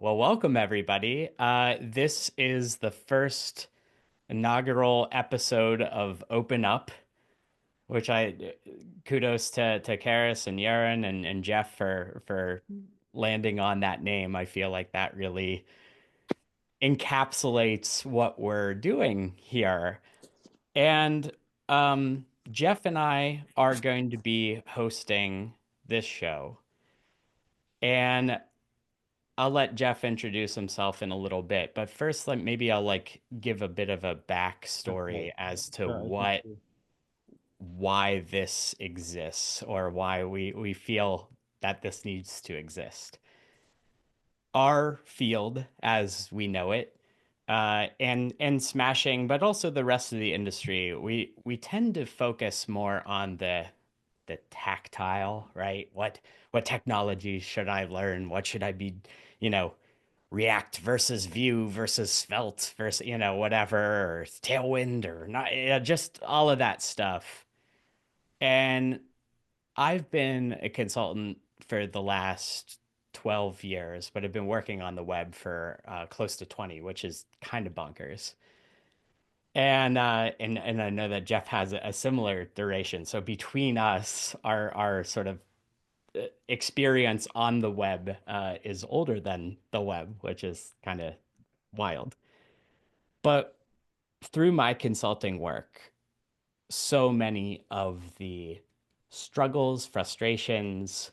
Well, welcome everybody. This is the first inaugural episode of Open Up, which I kudos to Karis and Yaron and Jeff for landing on that name. I feel like that really encapsulates what we're doing here. And Jeff and I are going to be hosting this show. And I'll let Jeff introduce himself in a little bit, but first, maybe I'll give a bit of a Okay. backstory as to I think so. why this exists or why we feel that this needs to exist. Our field, as we know it, and smashing, but also the rest of the industry, we tend to focus more on the tactile, right? What technologies should I learn? What should I be, you know, React versus Vue versus Svelte versus, whatever, or Tailwind or not, just all of that stuff. And I've been a consultant for the last 12 years, but I've been working on the web for close to 20, which is kind of bonkers. And I know that Jeff has a similar duration. So between us, our sort of experience on the web is older than the web, which is kind of wild. But through my consulting work, so many of the struggles, frustrations,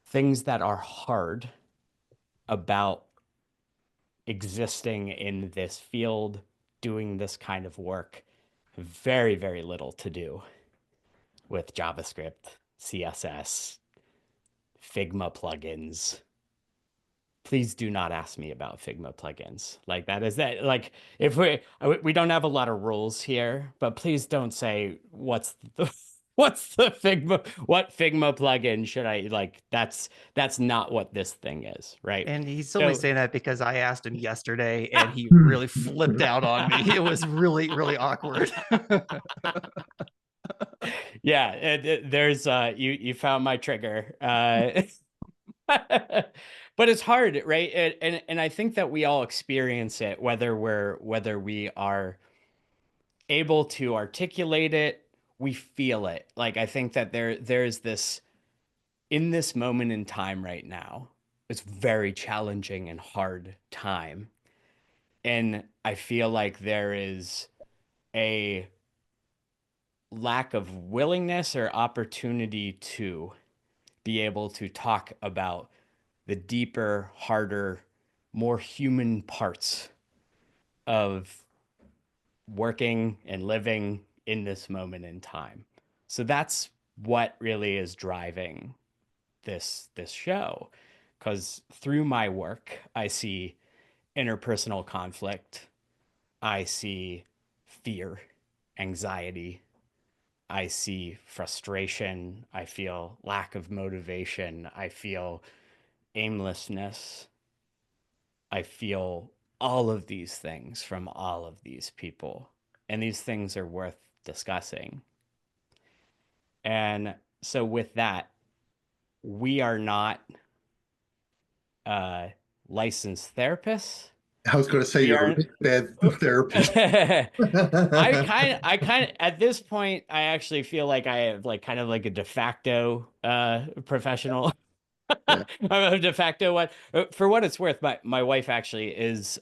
things that are hard about existing in this field, doing this kind of work, very, very little to do with JavaScript, CSS, Figma plugins. Please do not ask me about Figma plugins. Like that is that like if we don't have a lot of rules here, but please don't say what's the Figma what Figma plugin should I like that's not what this thing is, right? And he's only So saying that because I asked him yesterday and he really flipped out on me. It was really, really awkward. yeah, there's you found my trigger. But it's hard, right? And I think that we all experience it, whether we are able to articulate it, we feel it. Like I think that there's this in this moment in time right now, it's very challenging and hard time. And I feel like there is a lack of willingness or opportunity to be able to talk about the deeper, harder, more human parts of working and living in this moment in time. So that's what really is driving this show. Because through my work, I see interpersonal conflict, I see fear, anxiety, I see frustration, I feel lack of motivation, I feel aimlessness, I feel all of these things from all of these people. And these things are worth discussing. And so, with that, we are not uh, licensed therapists. I was going to say We you're a are. really bad therapist. I kind of at this point, I actually feel like I have like kind of like a de facto professional. Yeah. I'm a de facto one. For what it's worth, my wife actually is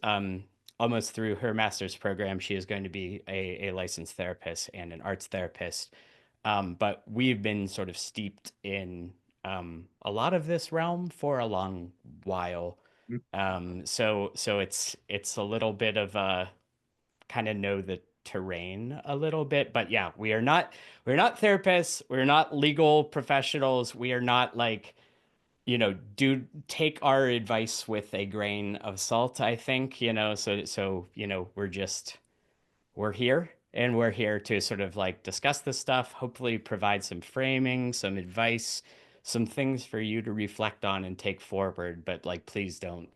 almost through her master's program. She is going to be a licensed therapist and an arts therapist. But we've been sort of steeped in a lot of this realm for a long while. So it's a little bit of a kind of know the terrain a little bit. But yeah, we're not therapists. We're not legal professionals. We are not like do take our advice with a grain of salt, I think, so we're here and we're here to sort of like discuss this stuff, hopefully provide some framing, some advice, some things for you to reflect on and take forward, but like please don't,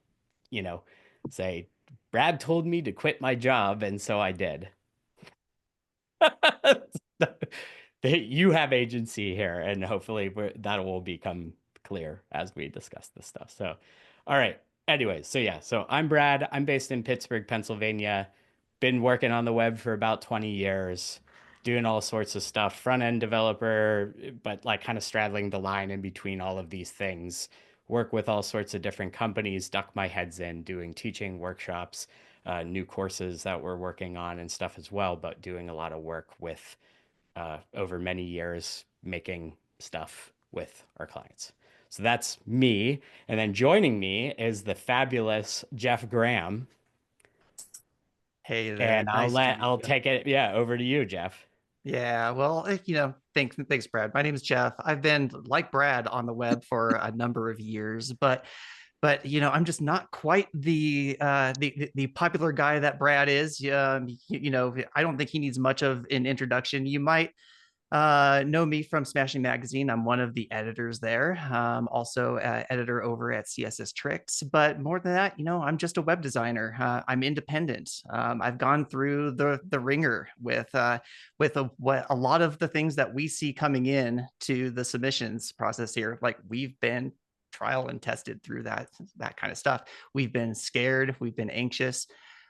you know, say Brad told me to quit my job and so I did. You have agency here, and hopefully that will become clear as we discuss this stuff. So, all right. Anyways, so yeah, so I'm Brad. I'm based in Pittsburgh, Pennsylvania. Been working on the web for about 20 years, doing all sorts of stuff, front end developer, but like kind of straddling the line in between all of these things. Work with all sorts of different companies, duck my heads in, doing teaching workshops, new courses that we're working on and stuff as well, but doing a lot of work with over many years making stuff with our clients. So that's me. And then joining me is the fabulous Jeff Graham. Hey there, And nice to meet I'll you. take it, yeah, over to you, Jeff. Yeah, well, thanks, Brad. My name is Jeff. I've been like Brad on the web for a number of years, but I'm just not quite the popular guy that Brad is. I don't think he needs much of an introduction. You might know me from Smashing Magazine. I'm one of the editors there. Also, editor over at CSS Tricks. But more than that, I'm just a web designer. I'm independent. I've gone through the ringer what a lot of the things that we see coming in to the submissions process here. Like we've been trial and tested through that kind of stuff. We've been scared. We've been anxious.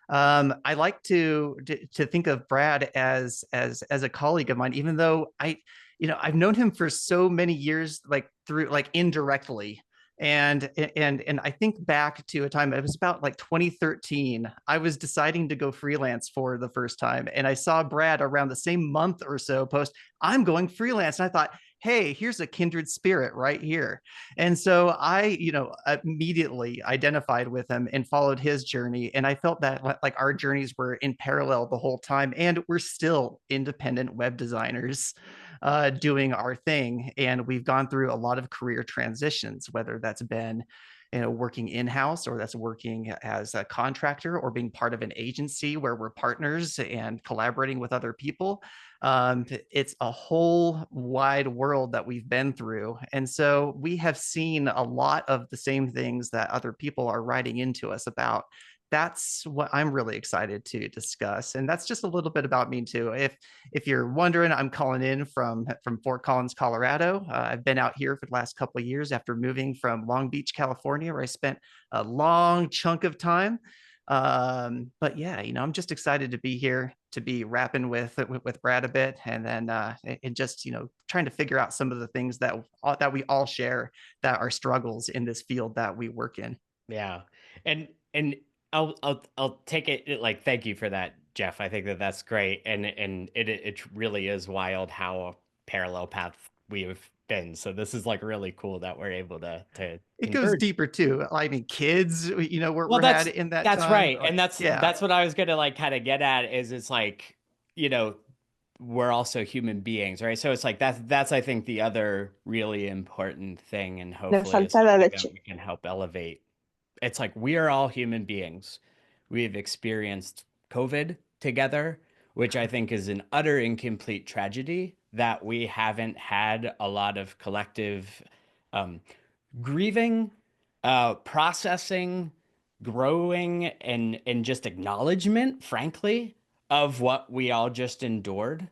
I like to think of Brad as a colleague of mine, even though I've known him for so many years, like through like indirectly. And I think back to a time it was about like 2013. I was deciding to go freelance for the first time, and I saw Brad around the same month or so post, "I'm going freelance," and I thought, hey, here's a kindred spirit right here. And so immediately identified with him and followed his journey. And I felt that like our journeys were in parallel the whole time. And we're still independent web designers doing our thing. And we've gone through a lot of career transitions, whether that's been working in-house or that's working as a contractor or being part of an agency where we're partners and collaborating with other people. It's a whole wide world that we've been through. And so we have seen a lot of the same things that other people are writing into us about. That's what I'm really excited to discuss. And that's just a little bit about me too. If you're wondering, I'm calling in from Fort Collins, Colorado. I've been out here for the last couple of years after moving from Long Beach, California, where I spent a long chunk of time. But yeah, I'm just excited to be here, to be rapping with Brad a bit, and then and just trying to figure out some of the things that we all share, that are struggles in this field that we work in. Yeah. And I'll take it like thank you for that, Jeff. I think that that's great. And it really is wild how parallel path we have been. So this is like really cool that we're able to It goes converge. deeper too. I mean, kids, Well, we're had in that that's time. right. And Yeah, that's what I was gonna like kind of get at is it's like, you know, we're also human beings, right? So it's like that's I think the other really important thing, and Le hopefully it's falta la something that leche. we can help elevate. It's like we are all human beings. We've experienced COVID together, which I think is an utter incomplete tragedy that we haven't had a lot of collective um, grieving, processing, growing, and just acknowledgement, frankly, of what we all just endured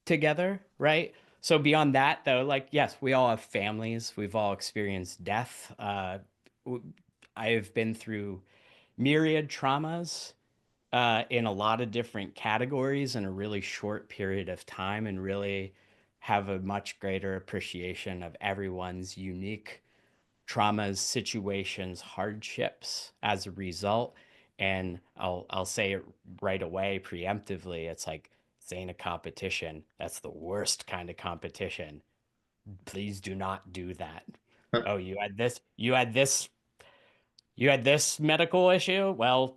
together, right? So beyond that, though, like yes, we all have families. We've all experienced death. I've been through myriad traumas in a lot of different categories in a really short period of time, and really have a much greater appreciation of everyone's unique traumas, situations, hardships as a result. And I'll say it right away, preemptively. It's like this ain't a competition. That's the worst kind of competition. Please do not do that. Oh, you had this medical issue? Well,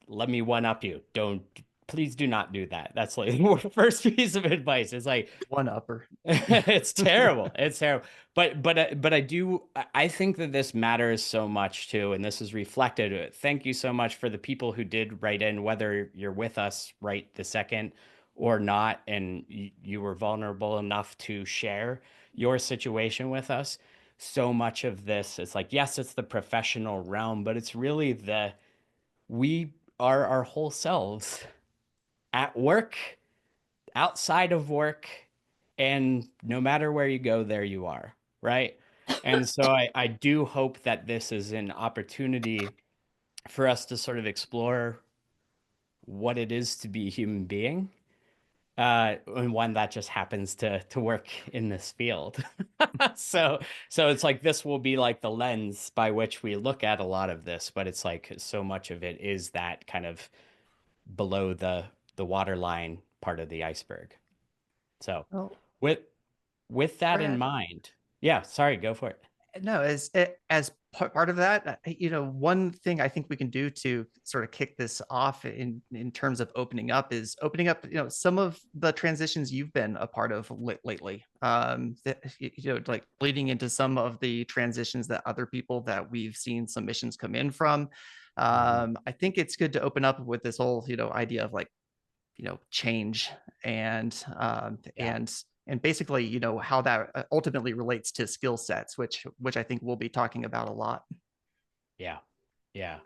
let me one up you. Don't Please do not do that. That's like the first piece of advice. It's like one upper. it's terrible. It's terrible. But I think that this matters so much too, and this is reflected. Thank you so much for the people who did write in, whether you're with us right the second or not, and you were vulnerable enough to share your situation with us. So much of this, it's like, yes, it's the professional realm, but it's really we are our whole selves at work, outside of work, and no matter where you go, there you are, right? And so I do hope that this is an opportunity. for us to sort of explore what it is to be a human being, and one that just happens to work in this field. so so it's like this will be like the lens by which we look at a lot of this, but it's like so much of it is that kind of below the waterline part of the iceberg. So Well, with with that in Brad, mind, yeah, sorry, go for it. no, as part of that, one thing I think we can do to sort of kick this off in terms of opening up, some of the transitions you've been a part of lately. Like leading into some of the transitions that other people that we've seen submissions come in from. Mhm. I think it's good to open up with this whole, idea of like, change and Yeah, and basically, how that ultimately relates to skill sets, which I think we'll be talking about a lot. yeah, yeah.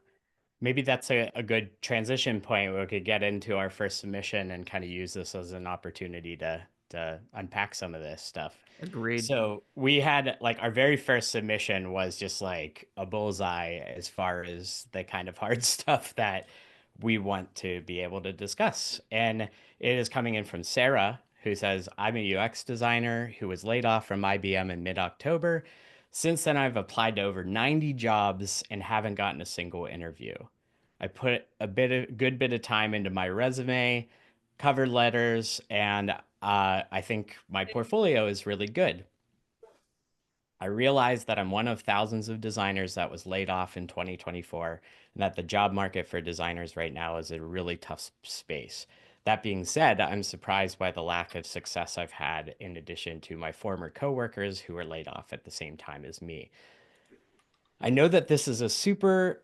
Maybe that's a good transition point where we could get into our first submission and kind of use this as an opportunity to unpack some of this stuff. Agreed. So we had like our very first submission was just like a bullseye as far as the kind of hard stuff that we want to be able to discuss. And it is coming in from Sarah, who says, I'm a UX designer who was laid off from IBM in mid-October. Since then, I've applied to over 90 jobs and haven't gotten a single interview. I put good bit of time into my resume, cover letters, and I think my portfolio is really good. I realize that I'm one of thousands of designers that was laid off in 2024, and that the job market for designers right now is a really tough space. That being said, I'm surprised by the lack of success I've had in addition to my former coworkers who were laid off at the same time as me. I know that this is a set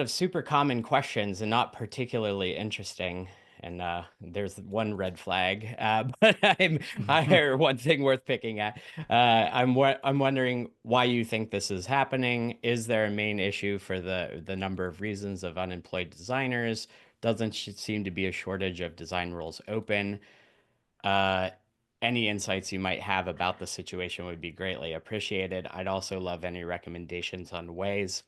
of super common questions and not particularly interesting. And there's one red flag, but I hear one thing worth picking at. I'm wondering why you think this is happening. Is there a main issue for the number of reasons of unemployed designers? Doesn't seem to be a shortage of design roles open. Uh, any insights you might have about the situation would be greatly appreciated. I'd also love any recommendations on ways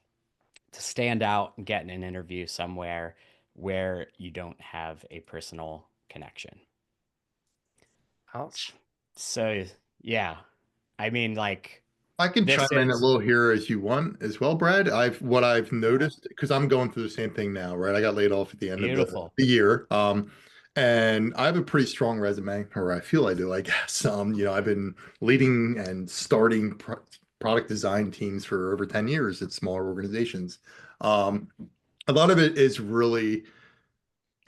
to stand out and get in an interview somewhere where you don't have a personal connection. Ouch. So, yeah, I mean, like, I can chime this in a is little here as you want as well, Brad. I've noticed because I'm going through the same thing now, right? I got laid off at the end of beautiful. the year. And I have a pretty strong resume, or I feel I do, I guess. I've been leading and starting product design teams for over 10 years at smaller organizations. Um, a lot of it is really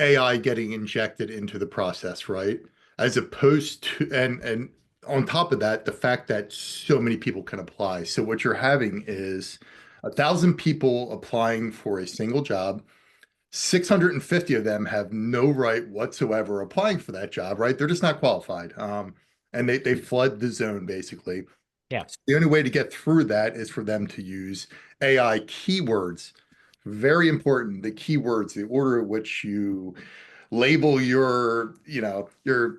AI getting injected into the process, right? As opposed to, and on top of that, the fact that so many people can apply. So what you're having is 1,000 people applying for a single job. 650 of them have no right whatsoever applying for that job, right? They're just not qualified. And they flood the zone basically. Yeah. The only way to get through that is for them to use AI keywords. Very important, the keywords, the order in which you label your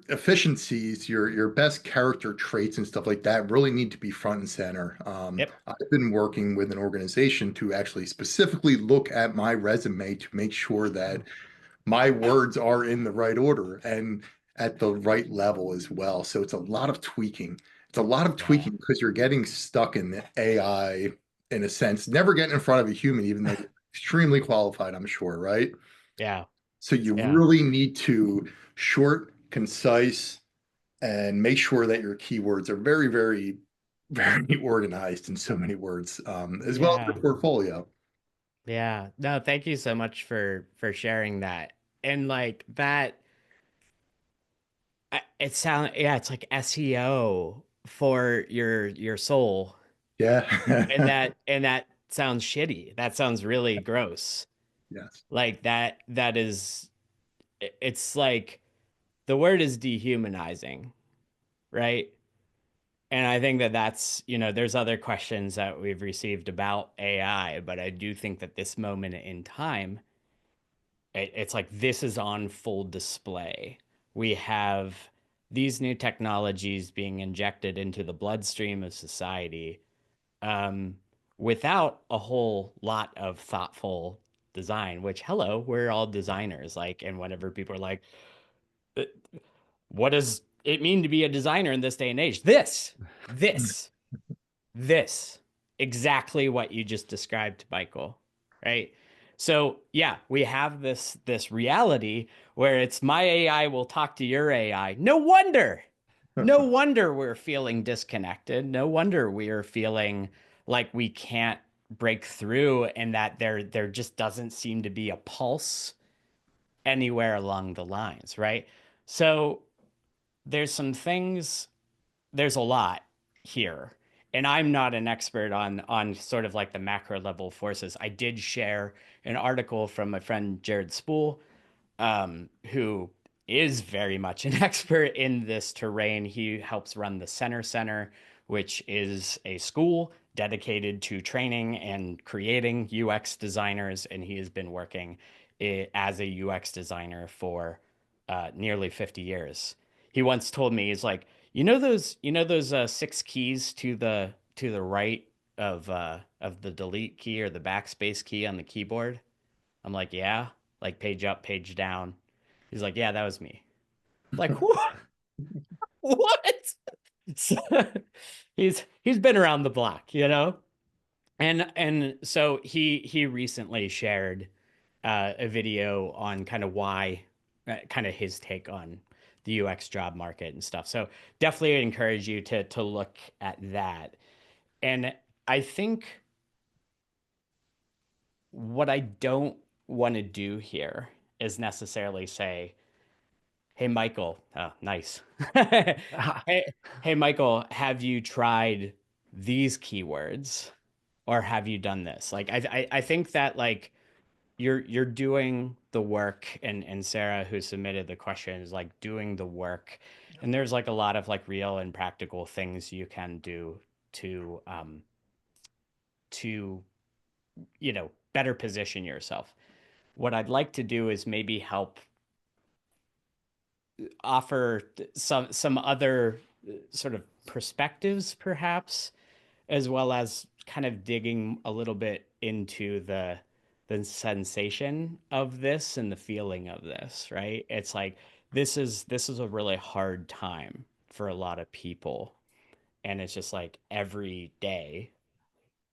efficiencies, your best character traits and stuff like that really need to be front and center. Yep. I've been working with an organization to actually specifically look at my resume to make sure that my words are in the right order and at the right level as well. So it's a lot of tweaking. It's a lot of Yeah. tweaking because you're getting stuck in the AI in a sense, never getting in front of a human, even though you're extremely qualified, I'm sure, right? Yeah. So you Yeah. really need to short, concise, and make sure that your keywords are very, very, very organized in so many words, as well as Yeah. your portfolio. Yeah. No, thank you so much for sharing that. And like that it sound yeah, it's like SEO for your soul. And Yeah. that sounds shitty. That sounds really gross. Yes. Like that is it's like the word is dehumanizing, right? And I think that that's, there's other questions that we've received about AI, but I do think that this moment in time, it's like this is on full display. We have these new technologies being injected into the bloodstream of society. Um, without a whole lot of thoughtful design, which, hello, we're all designers. Like, and whenever people are like, "Uh, what does it mean to be a designer in this day and age? This, this, exactly what you just described, Michael, right? So yeah, we have this reality where it's my AI will talk to your AI. No wonder. No wonder we're feeling disconnected. No wonder we are feeling like we can't break through and that there just doesn't seem to be a pulse anywhere along the lines, right? So there's some things, there's a lot here. And I'm not an expert on sort of like the macro level forces. I did share an article from my friend Jared Spool, who is very much an expert in this terrain. He helps run the Center, which is a school dedicated to training and creating UX designers. And he has been working as a UX designer for nearly 50 years. He once told me, he's like, you know those six keys to the right of the delete key or the backspace key on the keyboard? I'm like, yeah, like page up, page down. He's like, yeah, that was me. Like, what? What? So, he's been around the block, you know? And so he recently shared a video on kind of why, kind of his take on the UX job market and stuff. So definitely encourage you to look at that. And I think what I don't want to do here is necessarily say, hey, Michael. Oh, nice. Hey, hey, Michael, have you tried these keywords or have you done this? Like, I think that like you're doing the work, and Sarah, who submitted the question, is like doing the work. And there's like a lot of like real and practical things you can do to, better position yourself. What I'd like to do is maybe help offer some other sort of perspectives, perhaps, as well as kind of digging a little bit into the sensation of this and the feeling of this, right? It's like this is a really hard time for a lot of people, and it's just like every day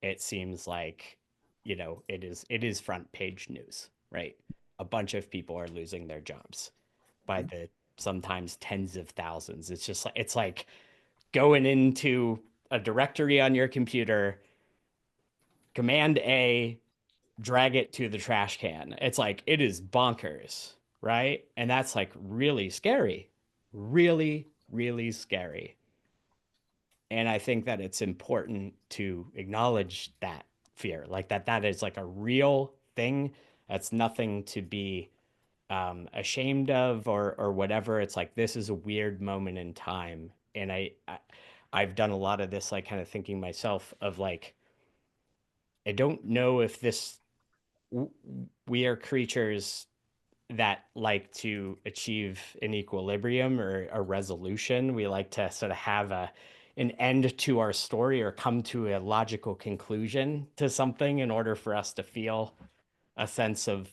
it seems like it is front page news, right? A bunch of people are losing their jobs by the sometimes tens of thousands. It's like going into a directory on your computer, command A, drag it to the trash can. It's like it is bonkers, right? And that's like really scary. Really, really scary. And I think that it's important to acknowledge that fear, like that is like a real thing. That's nothing to be ashamed of or whatever. It's like this is a weird moment in time, and I've done a lot of this, like kind of thinking myself of like I don't know if we are creatures that like to achieve an equilibrium or a resolution. We like to sort of have an end to our story or come to a logical conclusion to something in order for us to feel a sense of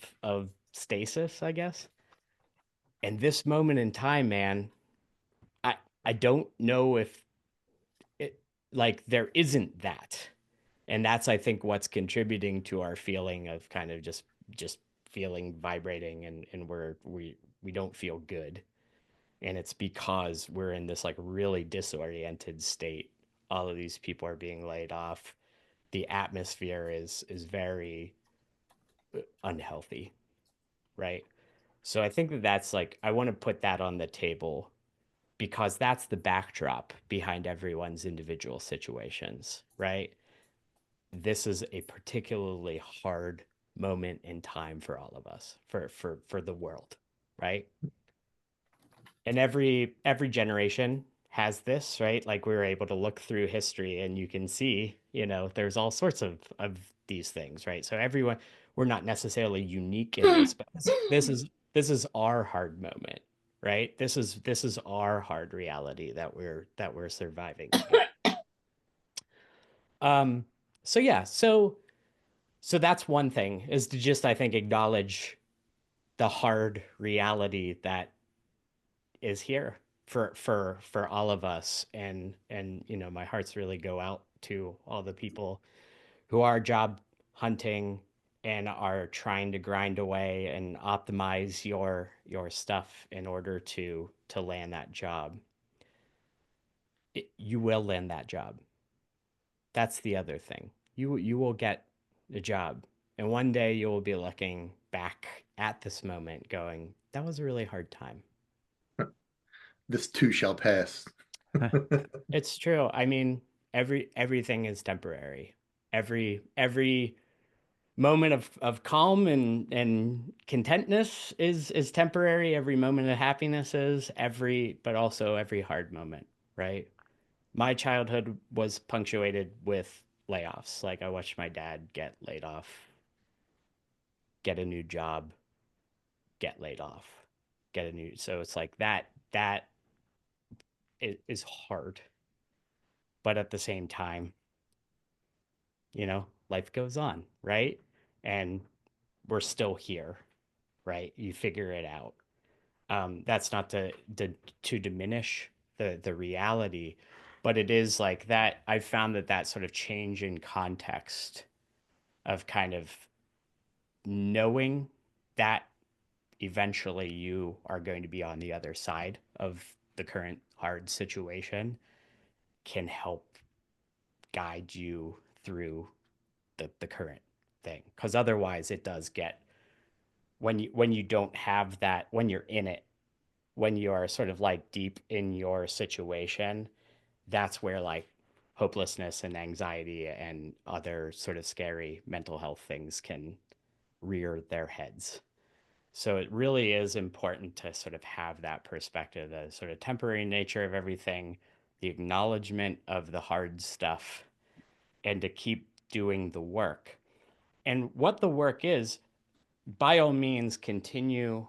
stasis, I guess. And this moment in time, man, I I don't know if it like there isn't that. And that's I think what's contributing to our feeling of kind of just feeling vibrating and we don't feel good. And it's because we're in this like really disoriented state. All of these people are being laid off. The atmosphere is very unhealthy, right? So I think that that's like I want to put that on the table because that's the backdrop behind everyone's individual situations, right? This is a particularly hard moment in time for all of us, for the world, right? And every generation has this, right? Like we were able to look through history and you can see, there's all sorts of these things, right? So everyone, we're not necessarily unique in this, but this is our hard moment, right? This is our hard reality that we're surviving through. Um, So yeah, so that's one thing is to just I think acknowledge the hard reality that is here for all of us and you know my hearts really go out to all the people who are job hunting and are trying to grind away and optimize your stuff in order to land that job. You will land that job. That's the other thing. You will get a job, and one day you will be looking back at this moment, going, "That was a really hard time." This too shall pass. It's true. I mean, everything is temporary. Every moment of calm and contentness is temporary. Every moment of happiness is but also every hard moment, right? My childhood was punctuated with layoffs. Like I watched my dad get laid off, get a new job, get laid off, get a new. So it's like that is hard, but at the same time, you know, life goes on, right? And we're still here, right? You figure it out. That's not to diminish the reality, but it is like that. I've found that sort of change in context of kind of knowing that eventually you are going to be on the other side of the current hard situation can help guide you through the current thing. Because otherwise it does get when you don't have that, when you're in it, when you are sort of like deep in your situation, that's where like hopelessness and anxiety and other sort of scary mental health things can rear their heads. So it really is important to sort of have that perspective, the sort of temporary nature of everything, the acknowledgement of the hard stuff, and to keep doing the work. And what the work is, by all means, continue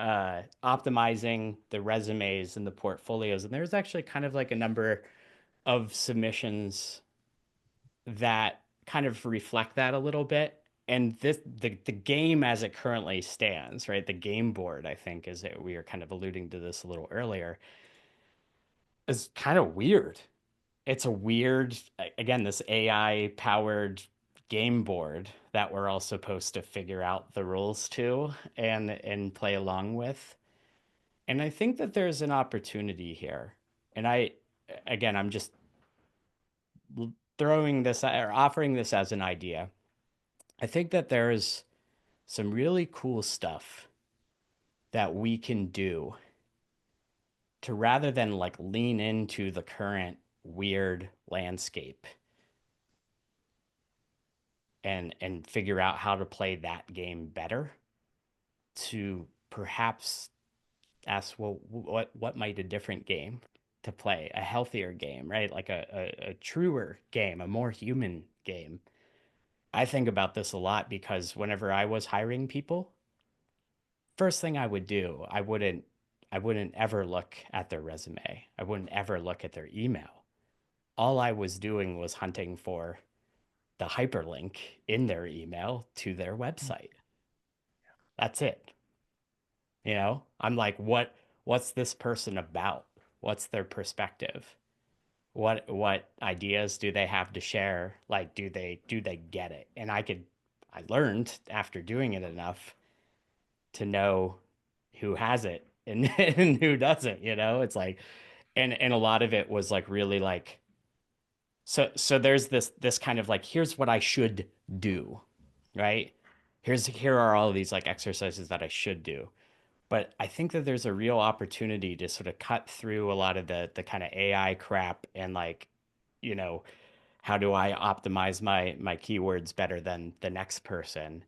optimizing the resumes and the portfolios. And there's actually kind of like a number of submissions that kind of reflect that a little bit. And the game as it currently stands, right? The game board, I think, is it we were kind of alluding to this a little earlier, is kind of weird. It's a weird, again, this AI powered game board that we're all supposed to figure out the rules to and play along with. And I think that there's an opportunity here. And again, I'm just throwing this or offering this as an idea. I think that there's some really cool stuff that we can do to rather than like lean into the current weird landscape and figure out how to play that game better to perhaps ask, well, what might a different game to play, a healthier game, right? Like a truer game, a more human game. I think about this a lot because whenever I was hiring people, first thing I would do, I wouldn't ever look at their resume. I wouldn't ever look at their email. All I was doing was hunting for the hyperlink in their email to their website. That's it. You know, I'm like, what's this person about? What's their perspective? What ideas do they have to share? Like, do they get it? And I learned after doing it enough to know who has it and, and who doesn't, you know? It's like, and a lot of it was like really like, so there's this kind of like, here's what I should do, right? Here are all of these like exercises that I should do. But I think that there's a real opportunity to sort of cut through a lot of the kind of AI crap and like, you know, how do I optimize my keywords better than the next person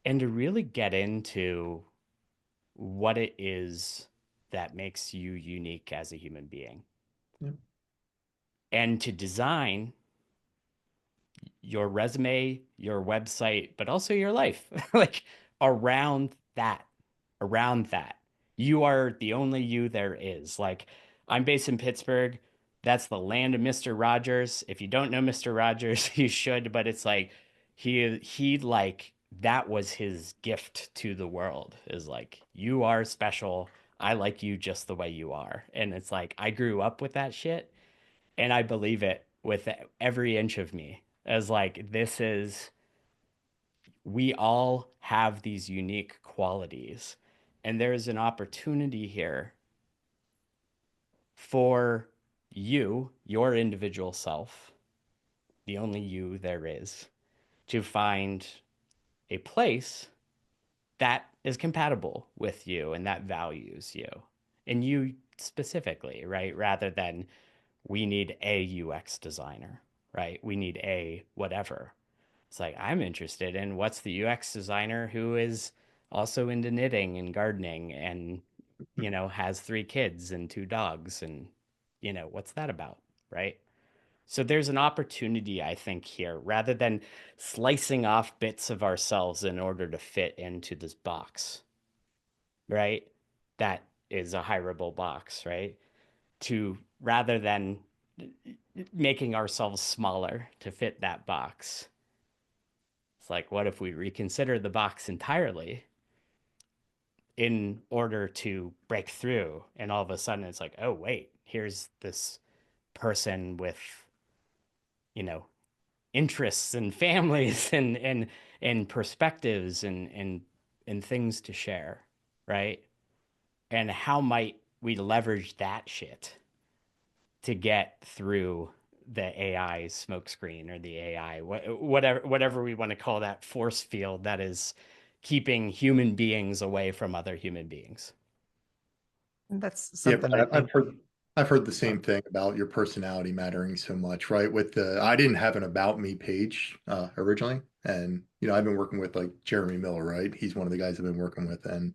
and to really get into what it is that makes you unique as a human being Yeah. and to design your resume, your website, but also your life like around that, around that. You are the only you there is. Like I'm based in Pittsburgh. that's the land of Mr. Rogers. If you don't know Mr. Rogers, you should, but it's like he like that was his gift to the world is like you are special. I like you just the way you are. And it's like I grew up with that shit and I believe it with every inch of me. As like this is we all have these unique qualities and there's an opportunity here for you, your individual self, the only you there is, to find a place that is compatible with you and that values you and you specifically, right? Rather than we need a UX designer, right? We need a whatever. It's like I'm interested in what's the UX designer who is also into knitting and gardening and has 3 kids and 2 dogs and what's that about, right? So there's an opportunity, I think, here, rather than slicing off bits of ourselves in order to fit into this box, right? That is a hireable box, right? To rather than making ourselves smaller to fit that box. It's like, what if we reconsider the box entirely in order to break through? And all of a sudden it's like, oh, wait, here's this person with, you know, interests and families and perspectives and things to share, right? And how might we leverage that shit to get through the AI smokescreen or the AI whatever we want to call that force field that is keeping human beings away from other human beings. And that's Yeah, something I think. I've heard the Oh, same thing about your personality mattering so much, right? With the I didn't have an about me page originally, and I've been working with like Jeremy Miller, right? He's one of the guys I've been working with, and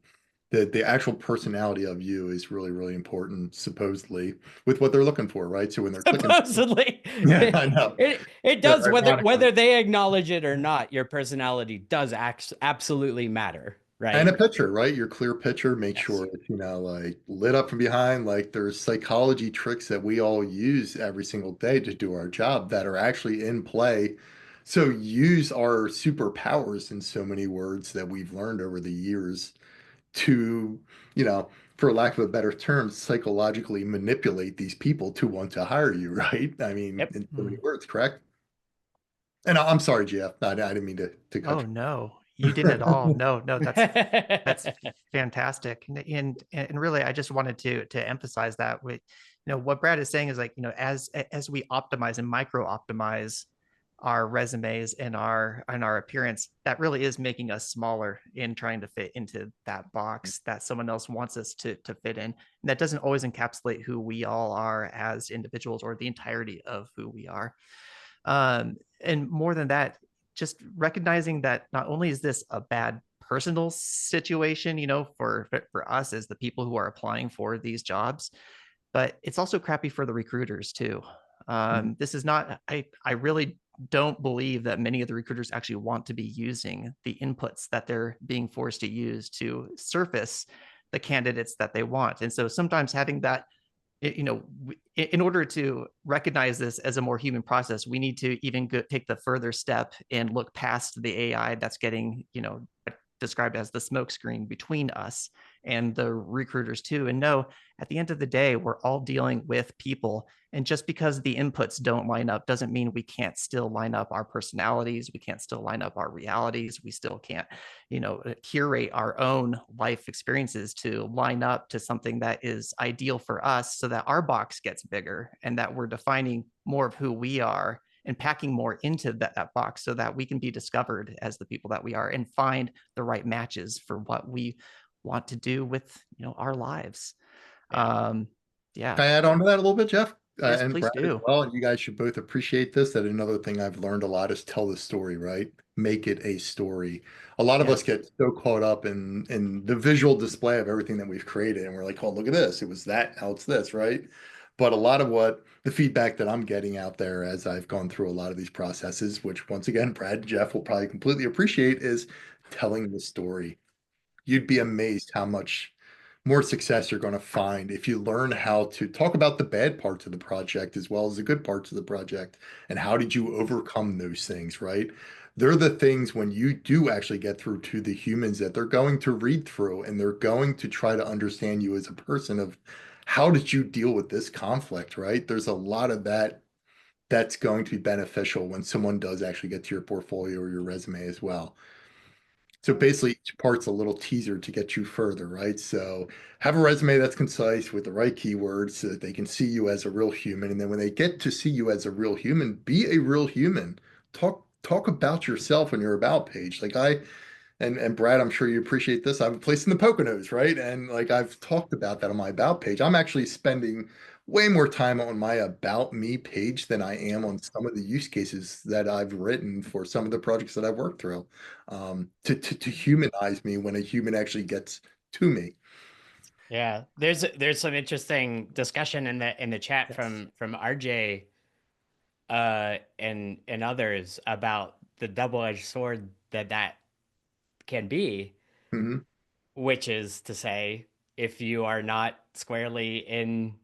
the actual personality of you is really really important, supposedly, with what they're looking for, right? So when they're clicking, Supposedly, yeah, I know, it yeah, does ironically, whether they acknowledge it or not. Your personality does absolutely matter, and right? a picture, right? Your clear picture, make Yes. sure it's, like lit up from behind. Like there's psychology tricks that we all use every single day to do our job that are actually in play. So use our superpowers in so many words that we've learned over the years to, for lack of a better term, psychologically manipulate these people to want to hire you, right? I mean, Yep. in so many words, correct? And I'm sorry, Jeff. I didn't mean to cut oh no, you didn't at all. No, no, that's fantastic. And really, I just wanted to emphasize that with what Brad is saying is like as we optimize and micro optimize our resumes and our appearance, that really is making us smaller in trying to fit into that box that someone else wants us to fit in. And that doesn't always encapsulate who we all are as individuals or the entirety of who we are. And more than that, just recognizing that not only is this a bad personal situation, for us as the people who are applying for these jobs, but it's also crappy for the recruiters too. Mhm. This is not, I really don't believe that many of the recruiters actually want to be using the inputs that they're being forced to use to surface the candidates that they want. And so sometimes having that in order to recognize this as a more human process, we need to even take the further step and look past the AI that's getting, described as the smokescreen between us and the recruiters too. And no, at the end of the day, we're all dealing with people. And just because the inputs don't line up doesn't mean we can't still line up our personalities. We can't still line up our realities. We still can't, curate our own life experiences to line up to something that is ideal for us so that our box gets bigger and that we're defining more of who we are and packing more into that box so that we can be discovered as the people that we are and find the right matches for what we want to do with our lives. Yeah. um yeah. Can I add on to that a little bit, Jeff? Yes, And please Brad as do. well. And you guys should both appreciate this. That another thing I've learned a lot is tell the story, right? Make it a story. A lot of Yeah. us get so caught up in the visual display of everything that we've created, and we're like, "Oh, look at this! It was that. Now it's this, right?" But a lot of what the feedback that I'm getting out there as I've gone through a lot of these processes, which once again, Brad and Jeff will probably completely appreciate, is telling the story. You'd be amazed how much more success you're going to find if you learn how to talk about the bad parts of the project as well as the good parts of the project and how did you overcome those things, right? They're the things when you do actually get through to the humans that they're going to read through and they're going to try to understand you as a person of how did you deal with this conflict, right? There's a lot of that that's going to be beneficial when someone does actually get to your portfolio or your resume as well. So basically, each part's a little teaser to get you further, right? So have a resume that's concise with the right keywords so that they can see you as a real human. And then when they get to see you as a real human, be a real human. Talk about yourself on your about page. Like and Brad, I'm sure you appreciate this. I have a place in the Poconos, right? And like I've talked about that on my about page. I'm actually spending way more time on my about me page than I am on some of the use cases that I've written for some of the projects that I've worked through. To humanize me when a human actually gets to me. Yeah, there's some interesting discussion in the chat Yes. from RJ and others about the double-edged sword that can be, Mhm. which is to say, if you are not squarely in,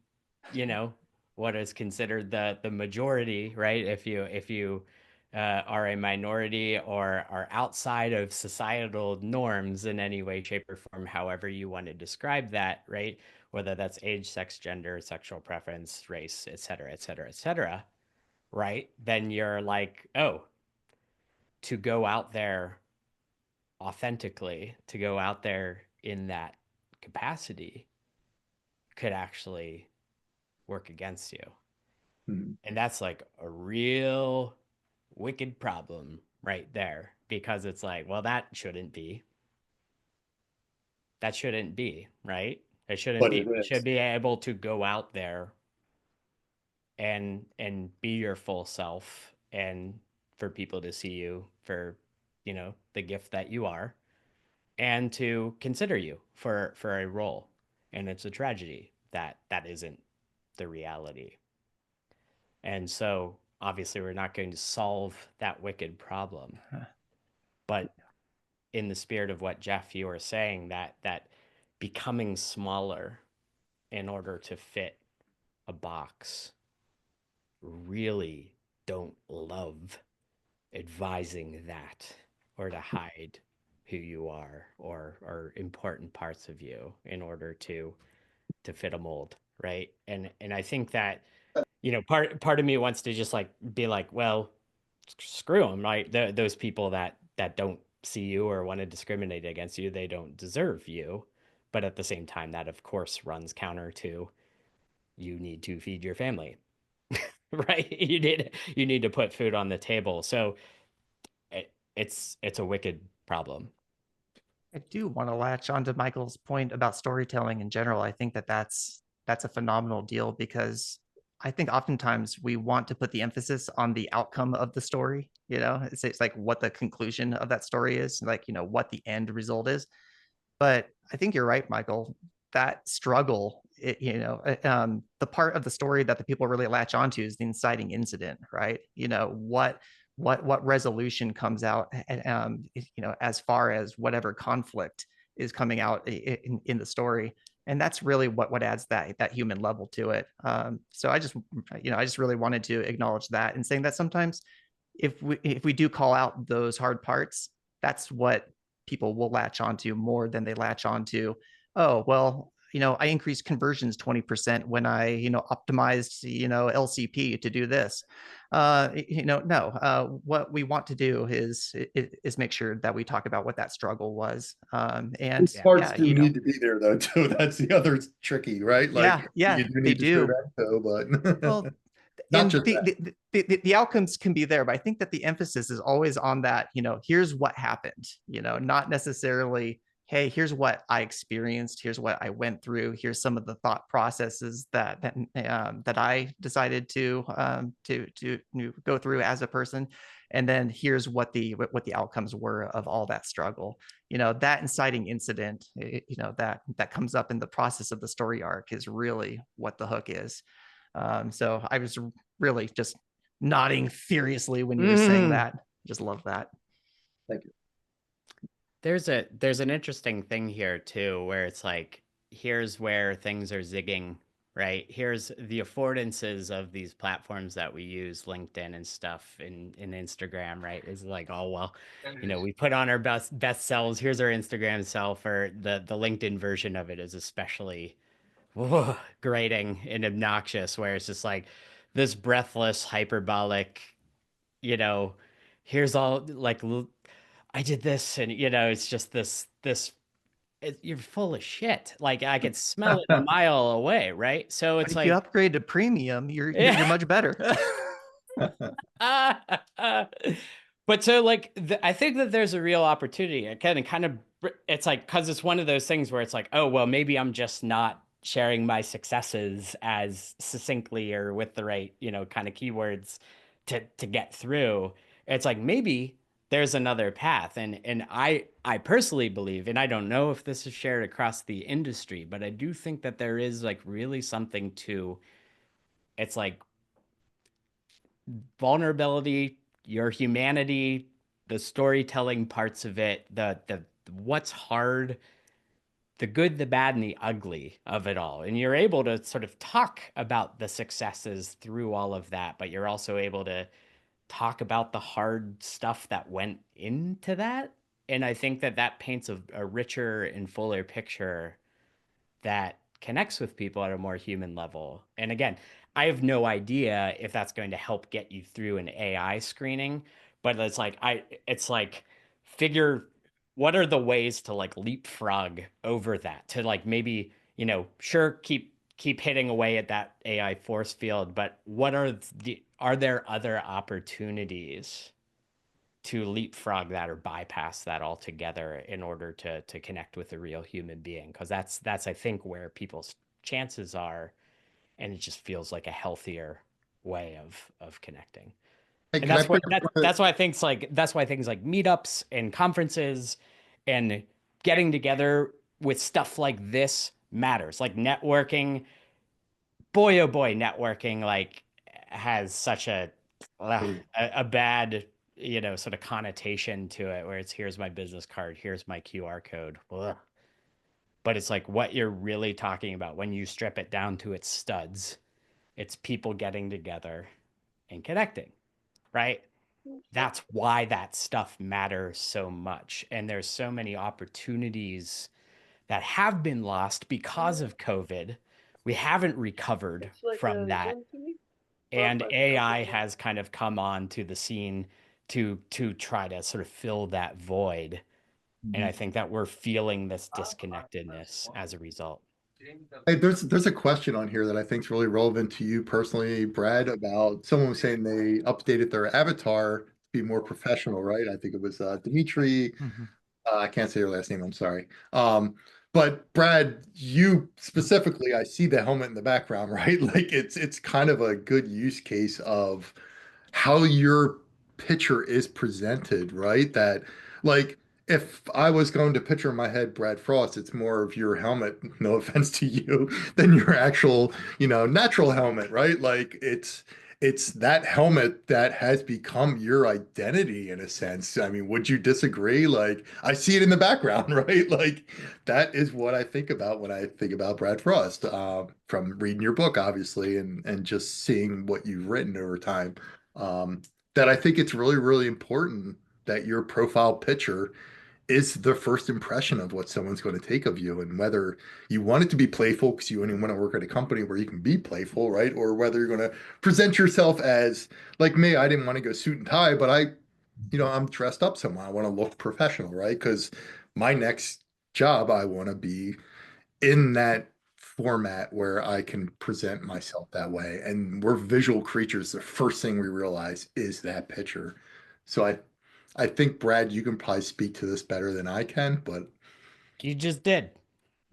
what is considered the majority, right? If you are a minority or are outside of societal norms in any way, shape, or form, however you want to describe that, right? Whether that's age, sex, gender, sexual preference, race, et cetera, et cetera, et cetera, right? Then you're like, oh, to go out there authentically, to go out there in that capacity could actually work against you. Mhm. And that's like a real wicked problem right there because it's like, well, that shouldn't be. That shouldn't be, right? It shouldn't But be. it You should is. be able to go out there and be your full self and for people to see you for, the gift that you are and to consider you for a role. And it's a tragedy that that isn't the reality. And so obviously we're not going to solve that wicked problem. But in the spirit of what Jeff you were saying, that becoming smaller in order to fit a box, really don't love advising that or to hide who you are or important parts of you in order to fit a mold, right? And I think that part of me wants to just like be like, well, screw them, right? Those people that don't see you or want to discriminate against you, they don't deserve you. But at the same time, that of course runs counter to you need to feed your family, right? You need to put food on the table. So it's a wicked problem. I do want to latch onto Michael's point about storytelling in general. I think that that's a phenomenal deal because I think oftentimes we want to put the emphasis on the outcome of the story. It's like what the conclusion of that story is, like what the end result is. But I think you're right, Michael. That struggle, the part of the story that the people really latch onto is the inciting incident, right? What resolution comes out, as far as whatever conflict is coming out in the story, and that's really what adds that human level to it. So I just really wanted to acknowledge that and saying that sometimes if we do call out those hard parts, that's what people will latch onto more than they latch onto, oh, well, I increased conversions 20% when I, optimized, LCP to do this. No, what we want to do is make sure that we talk about what that struggle was. And These parts yeah, do need to be there though, too. That's the other tricky, right? Like yeah, you do they need to show do. that too, but Well, not and just that. the outcomes can be there, but I think that the emphasis is always on that, here's what happened, not necessarily, hey, here's what I experienced, here's what I went through, here's some of the thought processes that I decided to go through as a person, and then here's what the outcomes were of all that struggle. That inciting incident, that comes up in the process of the story arc is really what the hook is. So I was really just nodding furiously when you were saying Mhm. that. Just love that. Thank you. There's an interesting thing here too, where it's like here's where things are zigging, right? Here's the affordances of these platforms that we use, LinkedIn and stuff, in Instagram, right? Is like, oh well, we put on our best selves. Here's our Instagram self, or the LinkedIn version of it is especially grating and obnoxious, where it's just like this breathless, hyperbolic, you know, here's all like I did this, and it's just you're full of shit. Like I could smell it a mile away, right? So But it's if you like, upgrade to premium, you're yeah. much better. But so like I think that there's a real opportunity. Again, kind of it's like because it's one of those things where it's like, oh well, maybe I'm just not sharing my successes as succinctly or with the right, kind of keywords to get through. It's like maybe there's another path. And I personally believe, and I don't know if this is shared across the industry, but I do think that there is like really something to it's like vulnerability, your humanity, the storytelling parts of it, the what's hard, the good, the bad, and the ugly of it all. And you're able to sort of talk about the successes through all of that, but you're also able to talk about the hard stuff that went into that. And I think that that paints a richer and fuller picture that connects with people at a more human level. And again, I have no idea if that's going to help get you through an AI screening, but it's like figure what are the ways to like leapfrog over that to like maybe, sure keep hitting away at that AI force field, but are there other opportunities to leapfrog that or bypass that altogether in order to connect with a real human being? Because that's I think where people's chances are, and it just feels like a healthier way of connecting. Hey, And can I that's bring what up that's why things like meetups and conferences and getting together with stuff like this matters. Like networking, boy oh boy, networking like has such ugh, a bad, sort of connotation to it where it's here's my business card, here's my QR code. Ugh. But it's like what you're really talking about when you strip it down to its studs. It's people getting together and connecting, right? That's why that stuff matters so much. And there's so many opportunities that have been lost because of COVID. We haven't recovered from that, and AI has kind of come on to the scene to try to sort of fill that void. And I Mhm. think that we're feeling this disconnectedness as a result. Hey, there's a question on here that I think is really relevant to you personally, Brad, about someone was saying they updated their avatar to be more professional, right? I think it was Dimitri. Mhm. I can't say your last name, I'm sorry. But Brad, you specifically, I see the helmet in the background, right? Like it's kind of a good use case of how your picture is presented, right? That like if I was going to picture in my head Brad Frost, it's more of your helmet, no offense to you, than your actual, natural helmet, right? Like it's that helmet that has become your identity in a sense. I mean, would you disagree? Like I see it in the background, right? Like that is what I think about when I think about Brad Frost, from reading your book, obviously, and just seeing what you've written over time. Um, that I think it's really, really important that your profile picture is the first impression of what someone's going to take of you, and whether you want it to be playful because you only want to work at a company where you can be playful, right? Or whether you're going to present yourself as like me. I didn't want to go suit and tie, but I'm dressed up somehow. I want to look professional, right? Because my next job, I want to be in that format where I can present myself that way. And we're visual creatures. The first thing we realize is that picture. So I think Brad, you can probably speak to this better than I can, but You just did.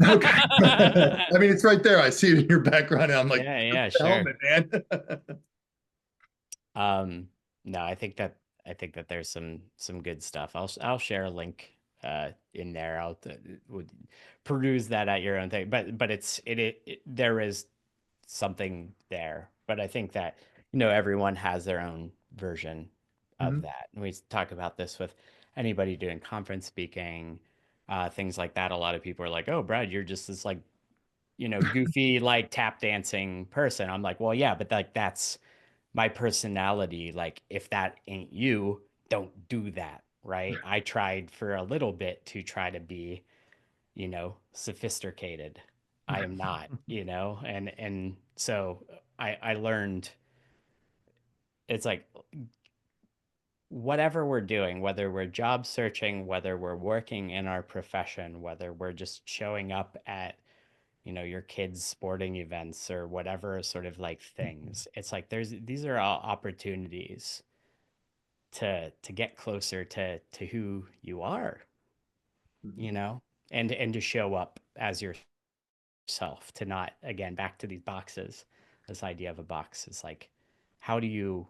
okay. I mean, it's right there. I see it in your background, and I'm like, Yeah, "That's yeah, the sure. helmet, man." Um, no, I think that there's some good stuff. I'll share a link in there. I'll would peruse that at your own thing. But there is something there. But I think that, everyone has their own version of Mhm. that. And we talk about this with anybody doing conference speaking, things like that. A lot of people are like, "Oh, Brad, you're just this like goofy like tap dancing person. I'm like, well, yeah, but like that's my personality. Like, if that ain't you, don't do that, right? I tried for a little bit to try to be, sophisticated. I am not, and so I learned it's like whatever we're doing, whether we're job searching, whether we're working in our profession, whether we're just showing up at, your kids' sporting events or whatever sort of like things. It's like these are all opportunities to get closer to who you are, you Mhm. know, and to show up as yourself, to not, again, back to these boxes. This idea of a box is like, how do you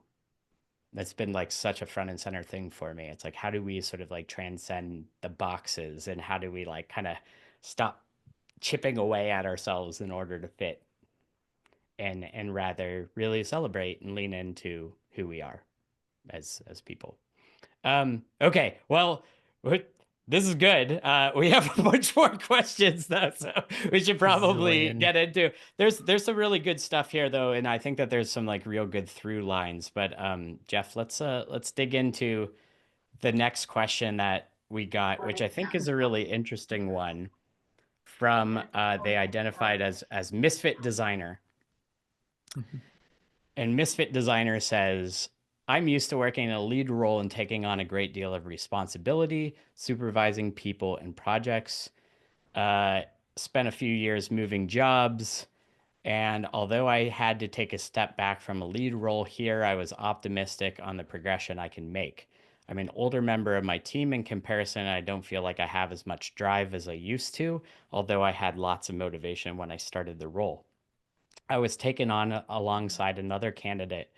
that's been like such a front and center thing for me. It's like, how do we sort of like transcend the boxes, and how do we like kind of stop chipping away at ourselves in order to fit, and rather really celebrate and lean into who we are as people. Okay, well, this is good. We have a bunch more questions though, so we should probably Zillion. get into. There's some really good stuff here though, and I think that there's some like real good through lines. But Jeff, let's dig into the next question that we got, which I think is a really interesting one from they identified as Misfit Designer. And Misfit Designer says, I'm used to working in a lead role and taking on a great deal of responsibility, supervising people and projects. Uh, Spent a few years moving jobs. And although I had to take a step back from a lead role here, I was optimistic on the progression I can make. I'm an older member of my team in comparison, and I don't feel like I have as much drive as I used to, although I had lots of motivation when I started the role. I was taken on alongside another candidate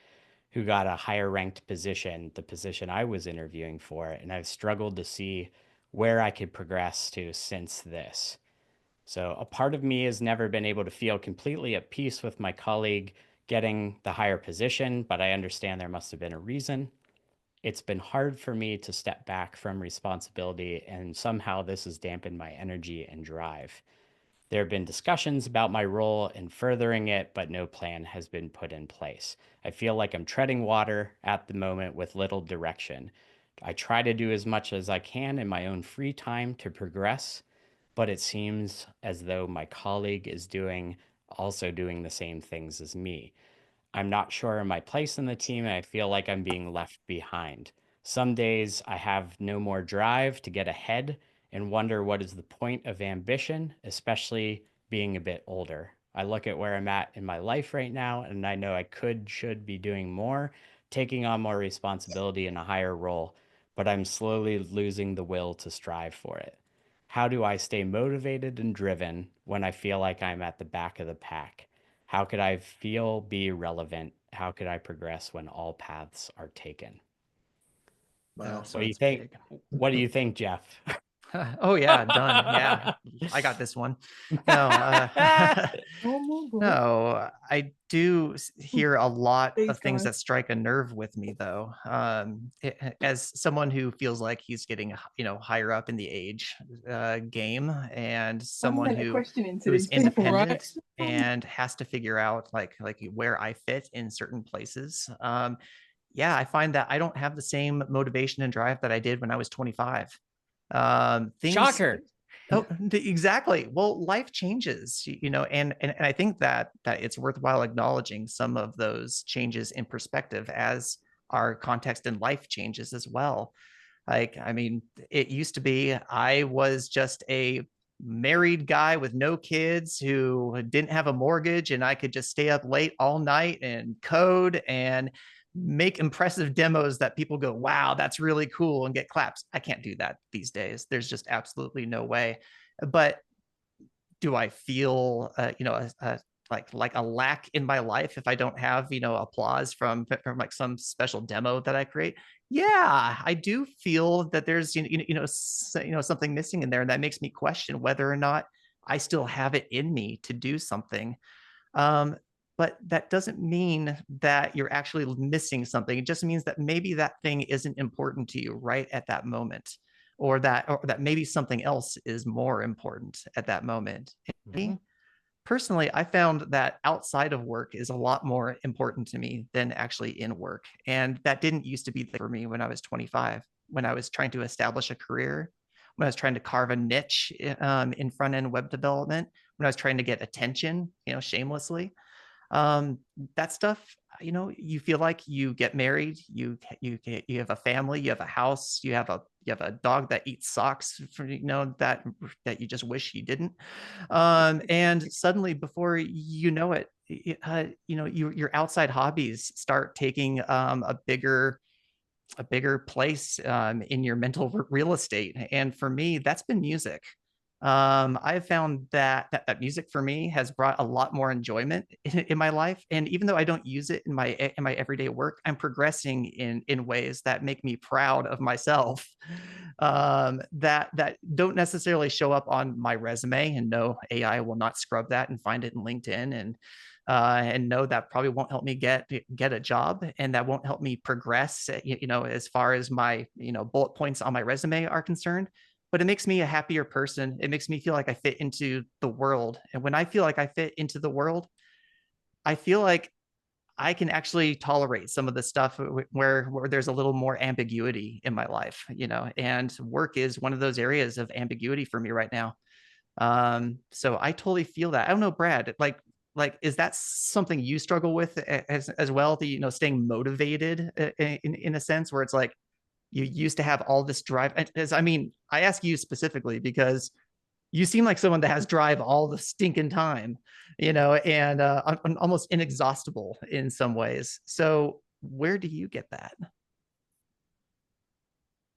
who got a higher ranked position, the position I was interviewing for, and I've struggled to see where I could progress to since this. So, a part of me has never been able to feel completely at peace with my colleague getting the higher position, but I understand there must have been a reason. It's been hard for me to step back from responsibility, and somehow this has dampened my energy and drive. There have been discussions about my role in furthering it, but no plan has been put in place. I feel like I'm treading water at the moment with little direction. I try to do as much as I can in my own free time to progress, but it seems as though my colleague is also doing the same things as me. I'm not sure of my place in the team, and I feel like I'm being left behind. Some days I have no more drive to get ahead and wonder what is the point of ambition, especially being a bit older. I look at where I'm at in my life right now, and I know should be doing more, taking on more responsibility in a higher role, but I'm slowly losing the will to strive for it. How do I stay motivated and driven when I feel like I'm at the back of the pack? How could I be relevant? How could I progress when all paths are taken? Oh, Wow. so What do you that's think? big. What do you think, Jeff? Oh yeah, done. Yeah, I got this one. No, Oh my God. no, I do hear a lot of things that strike a nerve with me, though. As someone who feels like he's getting, higher up in the age game, and I someone sent a question into who's these people, right? independent and has to figure out like where I fit in certain places. Yeah, I find that I don't have the same motivation and drive that I did when I was 25. Things Shocker. Oh, exactly. Well, life changes, and I think that it's worthwhile acknowledging some of those changes in perspective as our context in life changes as well. Like, I mean, it used to be I was just a married guy with no kids who didn't have a mortgage, and I could just stay up late all night and code and make impressive demos that people go, wow, that's really cool, and get claps. I can't do that these days. There's just absolutely no way. But do I feel, like a lack in my life if I don't have, applause from like some special demo that I create? Yeah, I do feel that there's, something missing in there, and that makes me question whether or not I still have it in me to do something. Um, but that doesn't mean that you're actually missing something. It just means that maybe that thing isn't important to you right at that moment, or that maybe something else is more important at that moment. Mhm. personally, I found that outside of work is a lot more important to me than actually in work. And that didn't used to be for me when I was 25, when I was trying to establish a career, when I was trying to carve a niche in front end web development, when I was trying to get attention, shamelessly. um that stuff, you feel like you get married, you have a family, you have a house, you have a dog that eats socks for that you just wish you didn't. And suddenly, before you know it, your outside hobbies start taking a bigger place in your mental real estate. And for me, that's been music. I've found that music for me has brought a lot more enjoyment in my life. And even though I don't use it in my everyday work, I'm progressing in ways that make me proud of myself. That don't necessarily show up on my resume, and no, AI will not scrub that and find it in LinkedIn. And no, that probably won't help me get a job, and that won't help me progress, as far as my bullet points on my resume are concerned. But it makes me a happier person. It makes me feel like I fit into the world. And when I feel like I fit into the world, I feel like I can actually tolerate some of the stuff where there's a little more ambiguity in my life, and work is one of those areas of ambiguity for me right now. So I totally feel that. I don't know, Brad, like is that something you struggle with as well? The staying motivated in a sense where it's like you used to have all this drive. As I mean, I ask you specifically because you seem like someone that has drive all the stinking time, and almost inexhaustible in some ways. So where do you get that?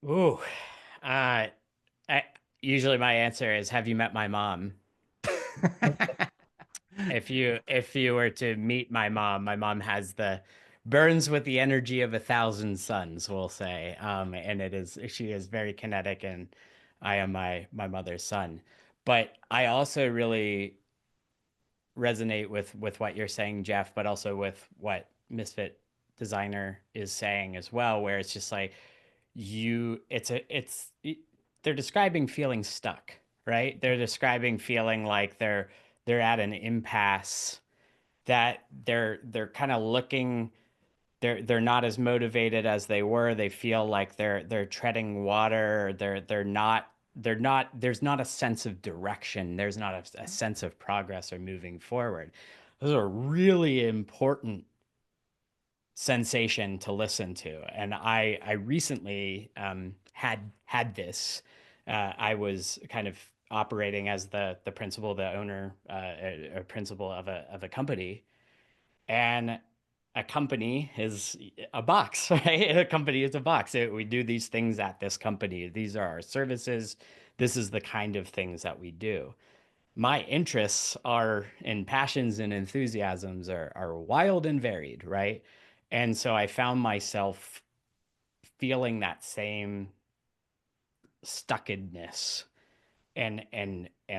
Ooh, uh, I usually my answer is, have you met my mom? If you were to meet my mom has the burns with the energy of 1,000 suns, we'll say. And she is very kinetic, and I am my mother's son. But I also really resonate with what you're saying, Jeff, but also with what Misfit Designer is saying as well, where it's just like they're describing feeling stuck, right? They're describing feeling like they're at an impasse, that they're kind of looking, they're not as motivated as they were. They feel like they're treading water. They're not there's not a sense of direction. There's not a sense of progress or moving forward. Those are really important sensation to listen to. And I recently had this. I was kind of operating as the principal, the owner, or principal of a company, and a company is a box, right? A company is a box. We do these things at this company. These are our services. This is the kind of things that we do. My interests are and passions and enthusiasms are wild and varied, right? And so I found myself feeling that same stuckedness, and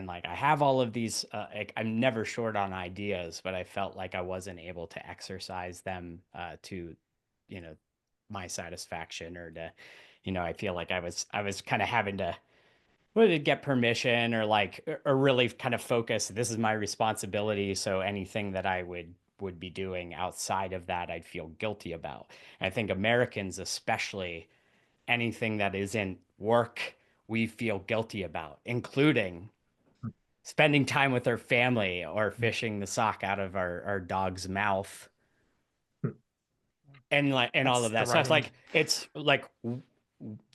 like I have all of these like, I'm never short on ideas, but I felt like I wasn't able to exercise them to you know my satisfaction, or to I feel like I was kind of having to, well, get permission, or like, or really kind of focus, this is my responsibility, so anything that I would be doing outside of that, I'd feel guilty about. And I think Americans especially, anything that isn't work, we feel guilty about, including spending time with our family or fishing the sock out of our dog's mouth, and like, and all That's of the that. So right it's end. like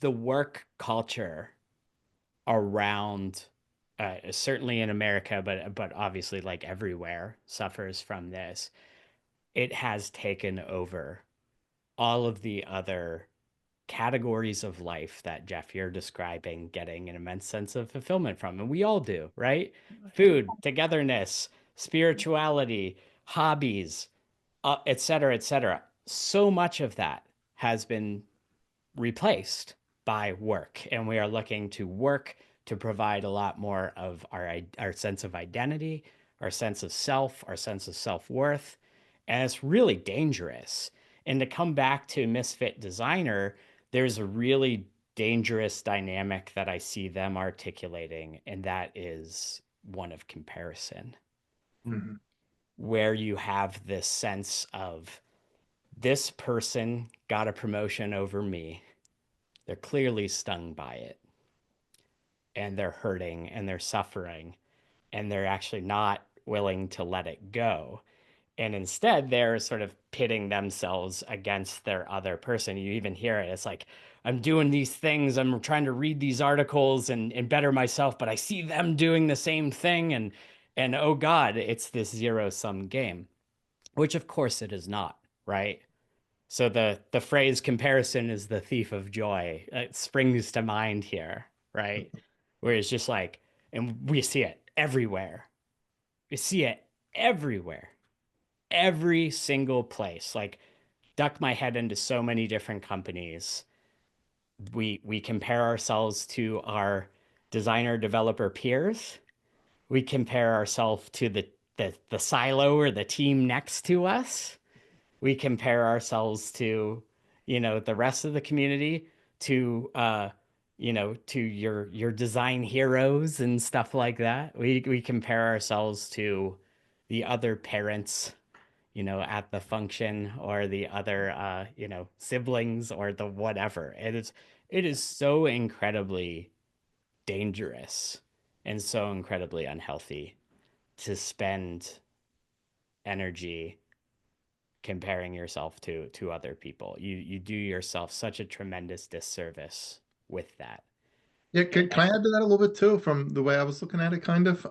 the work culture around, certainly in America, but obviously like everywhere, suffers from this. It has taken over all of the other categories of life that, Jeff, you're describing getting an immense sense of fulfillment from. And we all do, right? Food, togetherness, spirituality, hobbies, et cetera, et cetera. So much of that has been replaced by work, and we are looking to work to provide a lot more of our sense of identity, our sense of self, our sense of self-worth. And it's really dangerous. And to come back to Misfit Designer, there's a really dangerous dynamic that I see them articulating, and that is one of comparison, Mhm. where you have this sense of this person got a promotion over me. They're clearly stung by it and they're hurting and they're suffering and they're actually not willing to let it go. And instead, they're sort of pitting themselves against their other person. You even hear it. It's like, I'm doing these things, I'm trying to read these articles and better myself, but I see them doing the same thing. And oh God, it's this zero sum game, which of course it is not, right? So the phrase comparison is the thief of joy. It springs to mind here, right? Where it's just like, and we see it everywhere. We see it everywhere, every single place. Like, duck my head into so many different companies. We compare ourselves to our designer developer peers. We compare ourselves to the silo or the team next to us. We compare ourselves to, the rest of the community, to to your design heroes and stuff like that. We compare ourselves to the other parents, at the function, or the other siblings, or the whatever. It is so incredibly dangerous and so incredibly unhealthy to spend energy comparing yourself to other people. You do yourself such a tremendous disservice with that. Yeah, And, can I add to that a little bit too, from the way I was looking at it, kind of?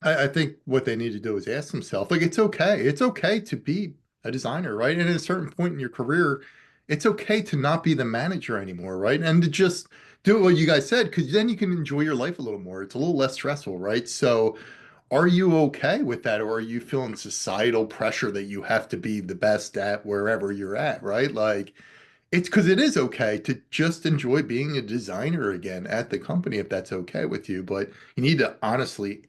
I think what they need to do is ask themselves, like, it's okay. It's okay to be a designer, right? And at a certain point in your career, it's okay to not be the manager anymore, right? And to just do what you guys said, because then you can enjoy your life a little more. It's a little less stressful, right? So, are you okay with that, or are you feeling societal pressure that you have to be the best at wherever you're at, right? Like, it's because it is okay to just enjoy being a designer again at the company if that's okay with you. But you need to honestly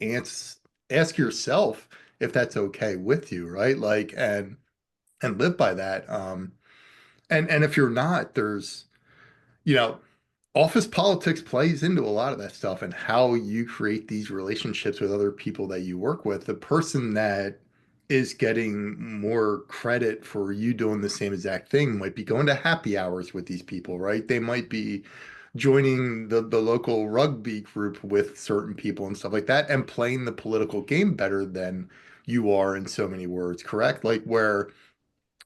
ask yourself if that's okay with you, right? Like, and live by that. And if you're not, there's, you know, office politics plays into a lot of that stuff and how you create these relationships with other people that you work with. The person that is getting more credit for you doing the same exact thing might be going to happy hours with these people, right? They might be joining the local rugby group with certain people and stuff like that and playing the political game better than you are, in so many words, correct? Like, where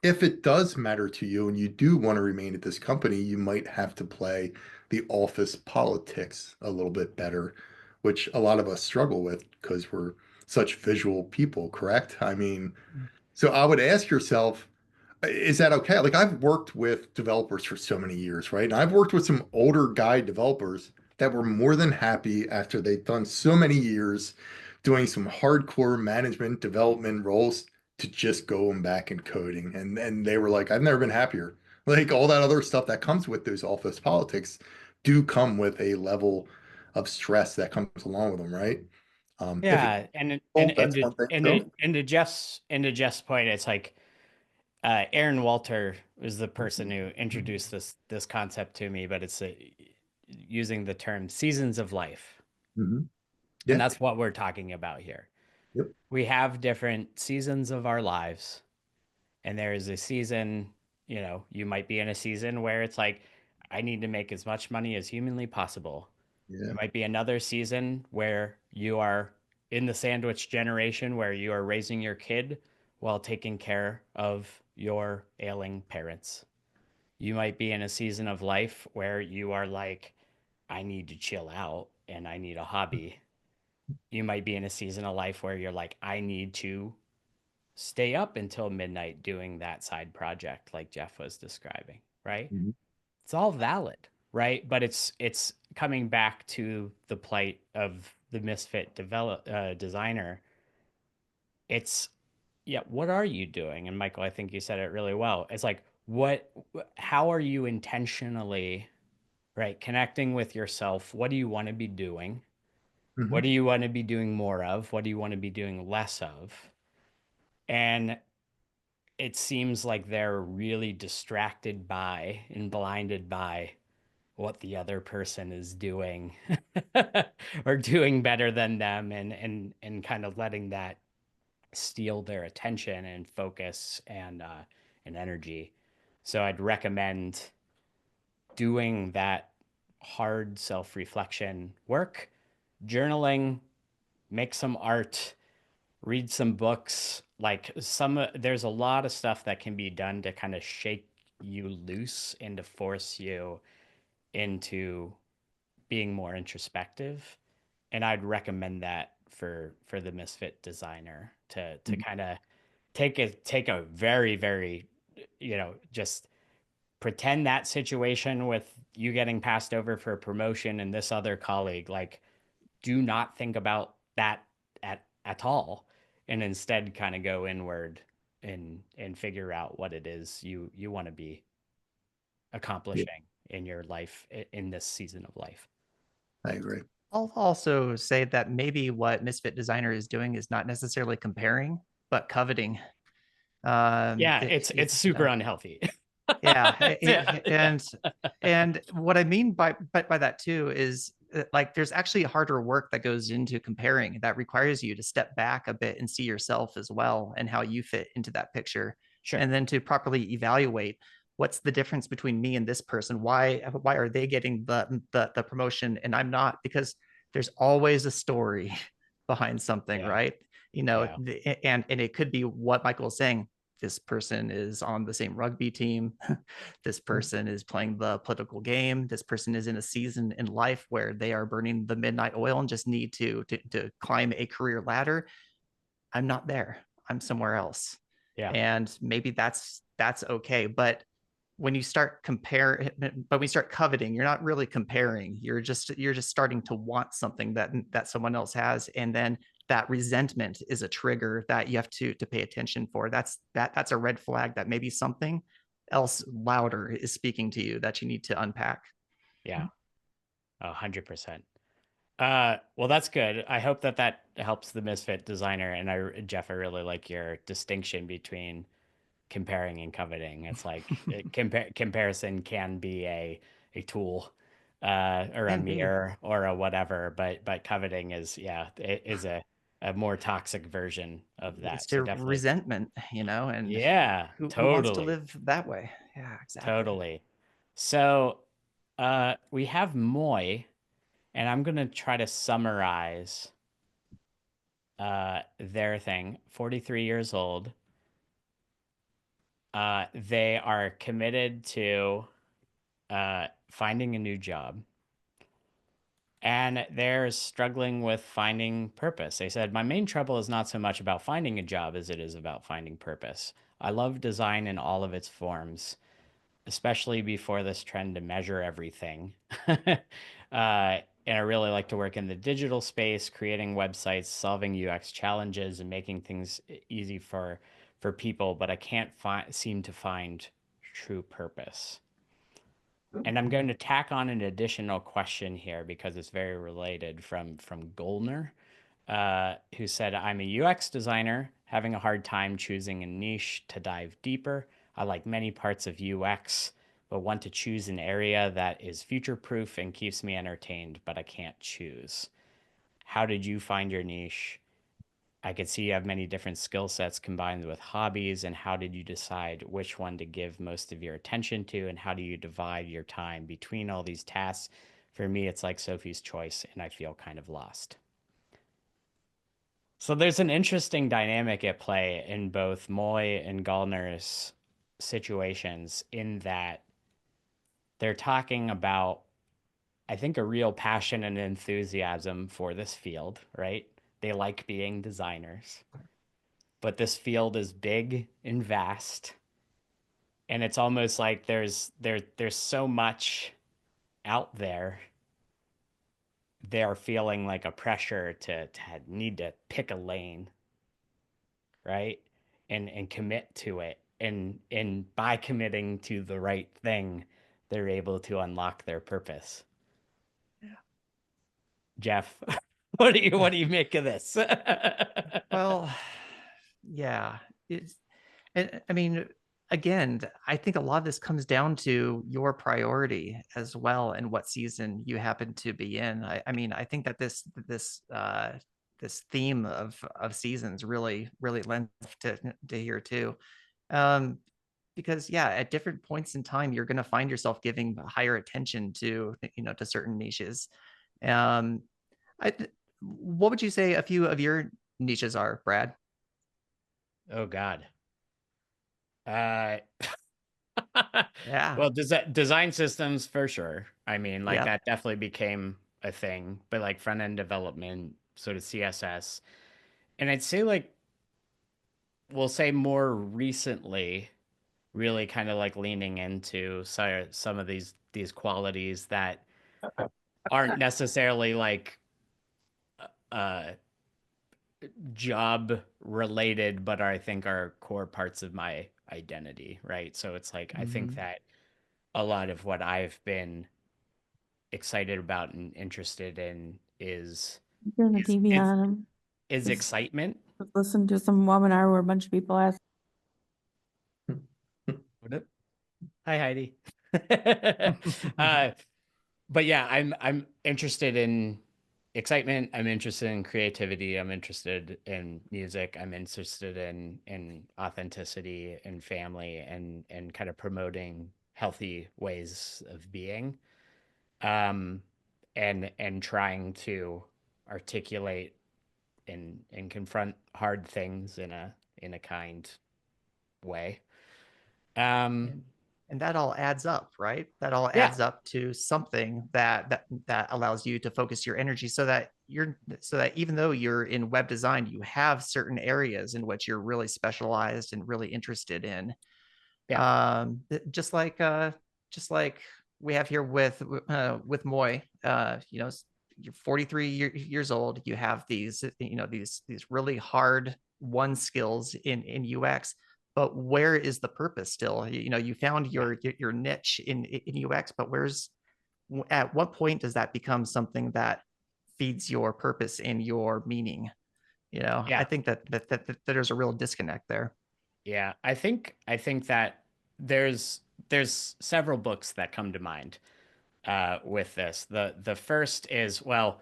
if it does matter to you and you do want to remain at this company, you might have to play the office politics a little bit better, which a lot of us struggle with because we're such visual people, correct? I mean, so I would ask yourself, is that okay? Like, I've worked with developers for so many years, right? And I've worked with some older guy developers that were more than happy after they'd done so many years doing some hardcore management development roles to just going back and coding. And they were like, I've never been happier. Like, all that other stuff that comes with those office politics do come with a level of stress that comes along with them, right? If it's yeah, and and full, and that's to, one thing and to, too. and to Jeff's point, it's like, Aaron Walter was the person who introduced this concept to me, but it's using the term seasons of life, Hmm. and Yeah. that's what we're talking about here. Yep. We have different seasons of our lives, and there is a season, you might be in a season where it's like, I need to make as much money as humanly possible. Yeah. There might be another season where you are in the sandwich generation, where you are raising your kid while taking care of your ailing parents. You might be in a season of life where you are like, I need to chill out and I need a hobby. You might be in a season of life where you're like, I need to stay up until midnight doing that side project like Jeff was describing, right? Mhm. It's all valid, right? But it's coming back to the plight of the misfit designer. It's, yeah, what are you doing? And Michael, I think you said it really well. It's like, how are you intentionally, right, connecting with yourself? What do you want to be doing? What Mhm. do you want to be doing more of? What do you want to be doing less of? And it seems like they're really distracted by and blinded by what the other person is doing or doing better than them, and kind of letting that steal their attention and focus and energy. So I'd recommend doing that hard self-reflection work, journaling, make some art, read some books. Like there's a lot of stuff that can be done to kind of shake you loose and to force you into being more introspective. And I'd recommend that for the misfit designer to kind of take a very, very, just pretend that situation with you getting passed over for a promotion and this other colleague, like, do not think about that at all, and instead kind of go inward and figure out what it is you want to be Yeah, accomplishing in your life in this season of life. I agree. I'll also say that maybe what Misfit Designer is doing is not necessarily comparing, but coveting. Yeah, it's super unhealthy. Yeah, Yeah. and what I mean by that too is like there's actually harder work that goes into comparing that requires you to step back a bit and see yourself as well and how you fit into that picture, Sure. and then to properly evaluate what's the difference between me and this person. Why are they getting the promotion and I'm not? Because there's always a story behind something, Yeah. right? Yeah. And it could be what Michael is saying. This person is on the same rugby team. This person is playing the political game. This person is in a season in life where they are burning the midnight oil and just need to climb a career ladder. I'm not there. I'm somewhere else. Yeah. And maybe that's okay. But when we start coveting, you're not really comparing. You're just starting to want something that someone else has. And then that resentment is a trigger that you have to pay attention for. That's a red flag that maybe something else louder is speaking to you that you need to unpack. Yeah. 100%. Well, that's good. I hope that helps the misfit designer. And Jeff, I really like your distinction between comparing and coveting. It's like comparison can be a tool, or a Can be. mirror or a whatever, but coveting is, yeah, it is a more toxic version of Leads that. So to definitely, resentment, and yeah, who wants to totally, live that way? Yeah, exactly. totally. So, we have Moy, and I'm gonna try to summarize their thing. 43 years old. They are committed to finding a new job, and they're struggling with finding purpose. They said, my main trouble is not so much about finding a job as it is about finding purpose. I love design in all of its forms, especially before this trend to measure everything. And I really like to work in the digital space, creating websites, solving UX challenges, and making things easy for people. But I can't seem to find true purpose. And I'm going to tack on an additional question here because it's very related from Goldner, who said, I'm a UX designer having a hard time choosing a niche to dive deeper. I like many parts of UX, but want to choose an area that is future proof and keeps me entertained, but I can't choose. How did you find your niche? I could see you have many different skill sets combined with hobbies. And how did you decide which one to give most of your attention to? And how do you divide your time between all these tasks? For me, it's like Sophie's Choice, and I feel kind of lost. So there's an interesting dynamic at play in both Moy and Gallner's situations, in that they're talking about, I think, a real passion and enthusiasm for this field, right? They like being designers, but this field is big and vast, and it's almost like there's so much out there. They're feeling like a pressure to need to pick a lane, right? And commit to it. And by committing to the right thing, they're able to unlock their purpose. Jeff, what do you make of this? Well, yeah, it's and I mean, again, I think a lot of this comes down to your priority as well and what season you happen to be in. I mean, I think that this theme of seasons really lends to here too. Um, because yeah, at different points in time, you're going to find yourself giving higher attention to to certain niches. Um, I, what would you say a few of your niches are, Brad? Oh God. Uh, Yeah, well, design systems for sure. I mean, like yep. that definitely became a thing, but like front end development, sort of CSS. And I'd say like we'll say more recently, really kind of like leaning into some of these qualities that aren't necessarily like uh job related, but I think are core parts of my identity, right? So it's like I think Mhm. that a lot of what I've been excited about and interested in Turn the is TV is on and is excitement. just listen to some webinar where a bunch of people ask. What up? Hi, Heidi. uh, but yeah, I'm interested in excitement. I'm interested in creativity. I'm interested in music. I'm interested in authenticity and family and kind of promoting healthy ways of being. Um, and trying to articulate and confront hard things in a kind way. Um, and and that all adds up, right? That all yeah, adds up to something that allows you to focus your energy so that even though you're in web design, you have certain areas in which you're really specialized and really interested in. yeah, Just like we have here with Moy. You're 43 years old. You have these really hard one skills in UX, but where is the purpose still? You found yeah, your niche in UX, but at what point does that become something that feeds your purpose and your meaning? I yeah, think that there's a real disconnect there. yeah. I think that there's several books that come to mind with this. The first is well,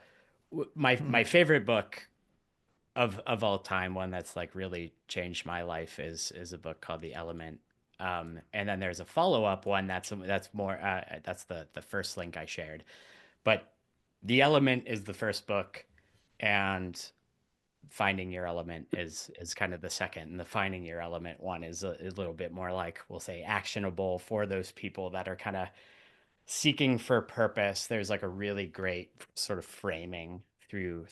my Hmm. favorite book of all time, one that's like really changed my life is a book called The Element. And then there's a follow-up one that's more that's the first link I shared. But The Element is the first book, and Finding Your Element is kind of the second. And the Finding Your Element one is a little bit more like we'll say actionable for those people that are kind of seeking for purpose. There's like a really great sort of framing through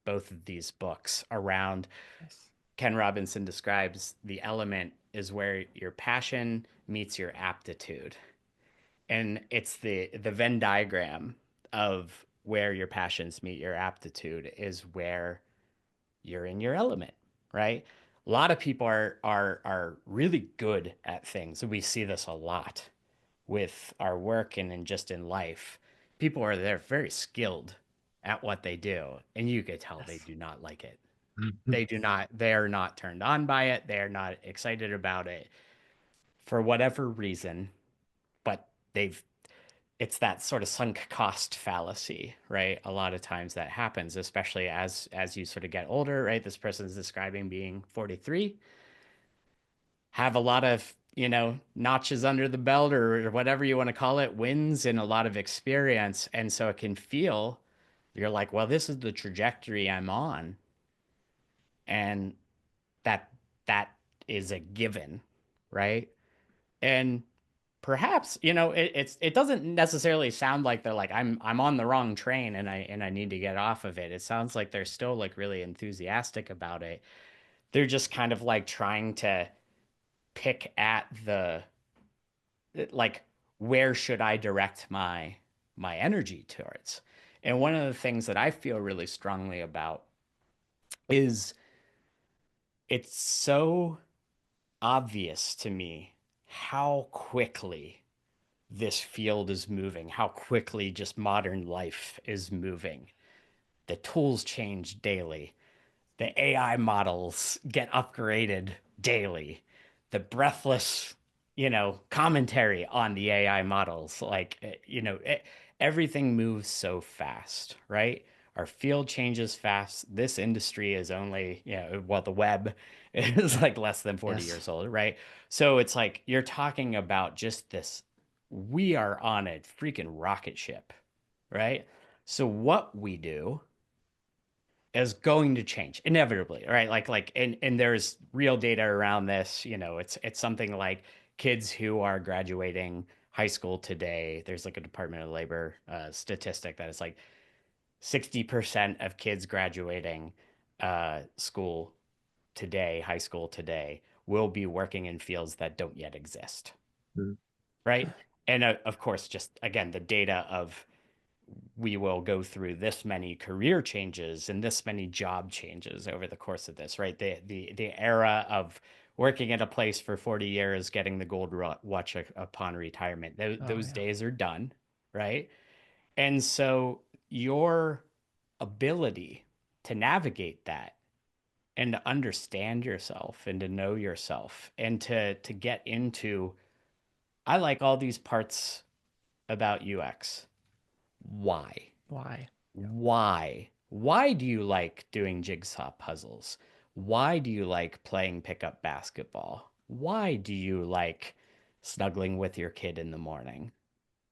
both of these books around Nice. Ken Robinson describes the element is where your passion meets your aptitude. And it's the Venn diagram of where your passions meet your aptitude is where you're in your element, right? A lot of people are really good at things. We see this a lot with our work and just in life. People are they're very skilled at what they do, and you could tell they Yes. do not like it. They're not turned on by it. They're not excited about it for whatever reason, but it's that sort of sunk cost fallacy, right? A lot of times that happens, especially as you sort of get older, right? This person's describing being 43, have a lot of, notches under the belt or whatever you want to call it, wins and a lot of experience. And so it can feel you're like, well, this is the trajectory I'm on. And that that is a given, right? And perhaps, it doesn't necessarily sound like they're like I'm on the wrong train and I need to get off of it. It sounds like they're still like really enthusiastic about it. They're just kind of like trying to pick at the like where should I direct my energy towards? And one of the things that I feel really strongly about is it's so obvious to me how quickly this field is moving, how quickly just modern life is moving. The tools change daily. The AI models get upgraded daily. The breathless, commentary on the AI models, like, everything moves so fast, right? Our field changes fast. This industry is only, well, the web is like less than 40 Yes. years old, right? So it's like you're talking about just this, we are on a freaking rocket ship, right? So what we do is going to change inevitably, right? And there's real data around this. It's something like kids who are graduating high school today. There's like a Department of Labor statistic that it's like 60% of kids graduating school today, high school today, will be working in fields that don't yet exist, Mhm. right? And of course, just again, the data of we will go through this many career changes and this many job changes over the course of this, right? The era of working at a place for 40 years, getting the gold watch upon retirement, Oh those yeah. days are done, right? And so your ability to navigate that and to understand yourself and to know yourself and to get into, I like all these parts about UX. Why? Why? Why? Why do you like doing jigsaw puzzles? Why do you like playing pickup basketball? Why do you like snuggling with your kid in the morning?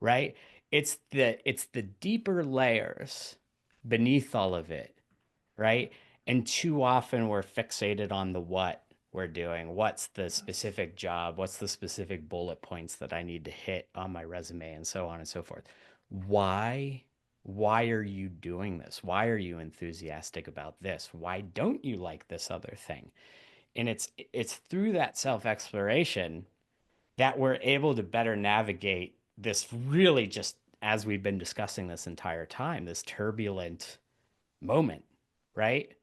Right? It's the deeper layers beneath all of it, right? And too often we're fixated on the what we're doing. What's the Yes. specific job? What's the specific bullet points that I need to hit on my resume and so on and so forth. Why? Why are you doing this? Why are you enthusiastic about this? Why don't you like this other thing? And it's through that self-exploration that we're able to better navigate this really just as we've been discussing this entire time, this turbulent moment, right?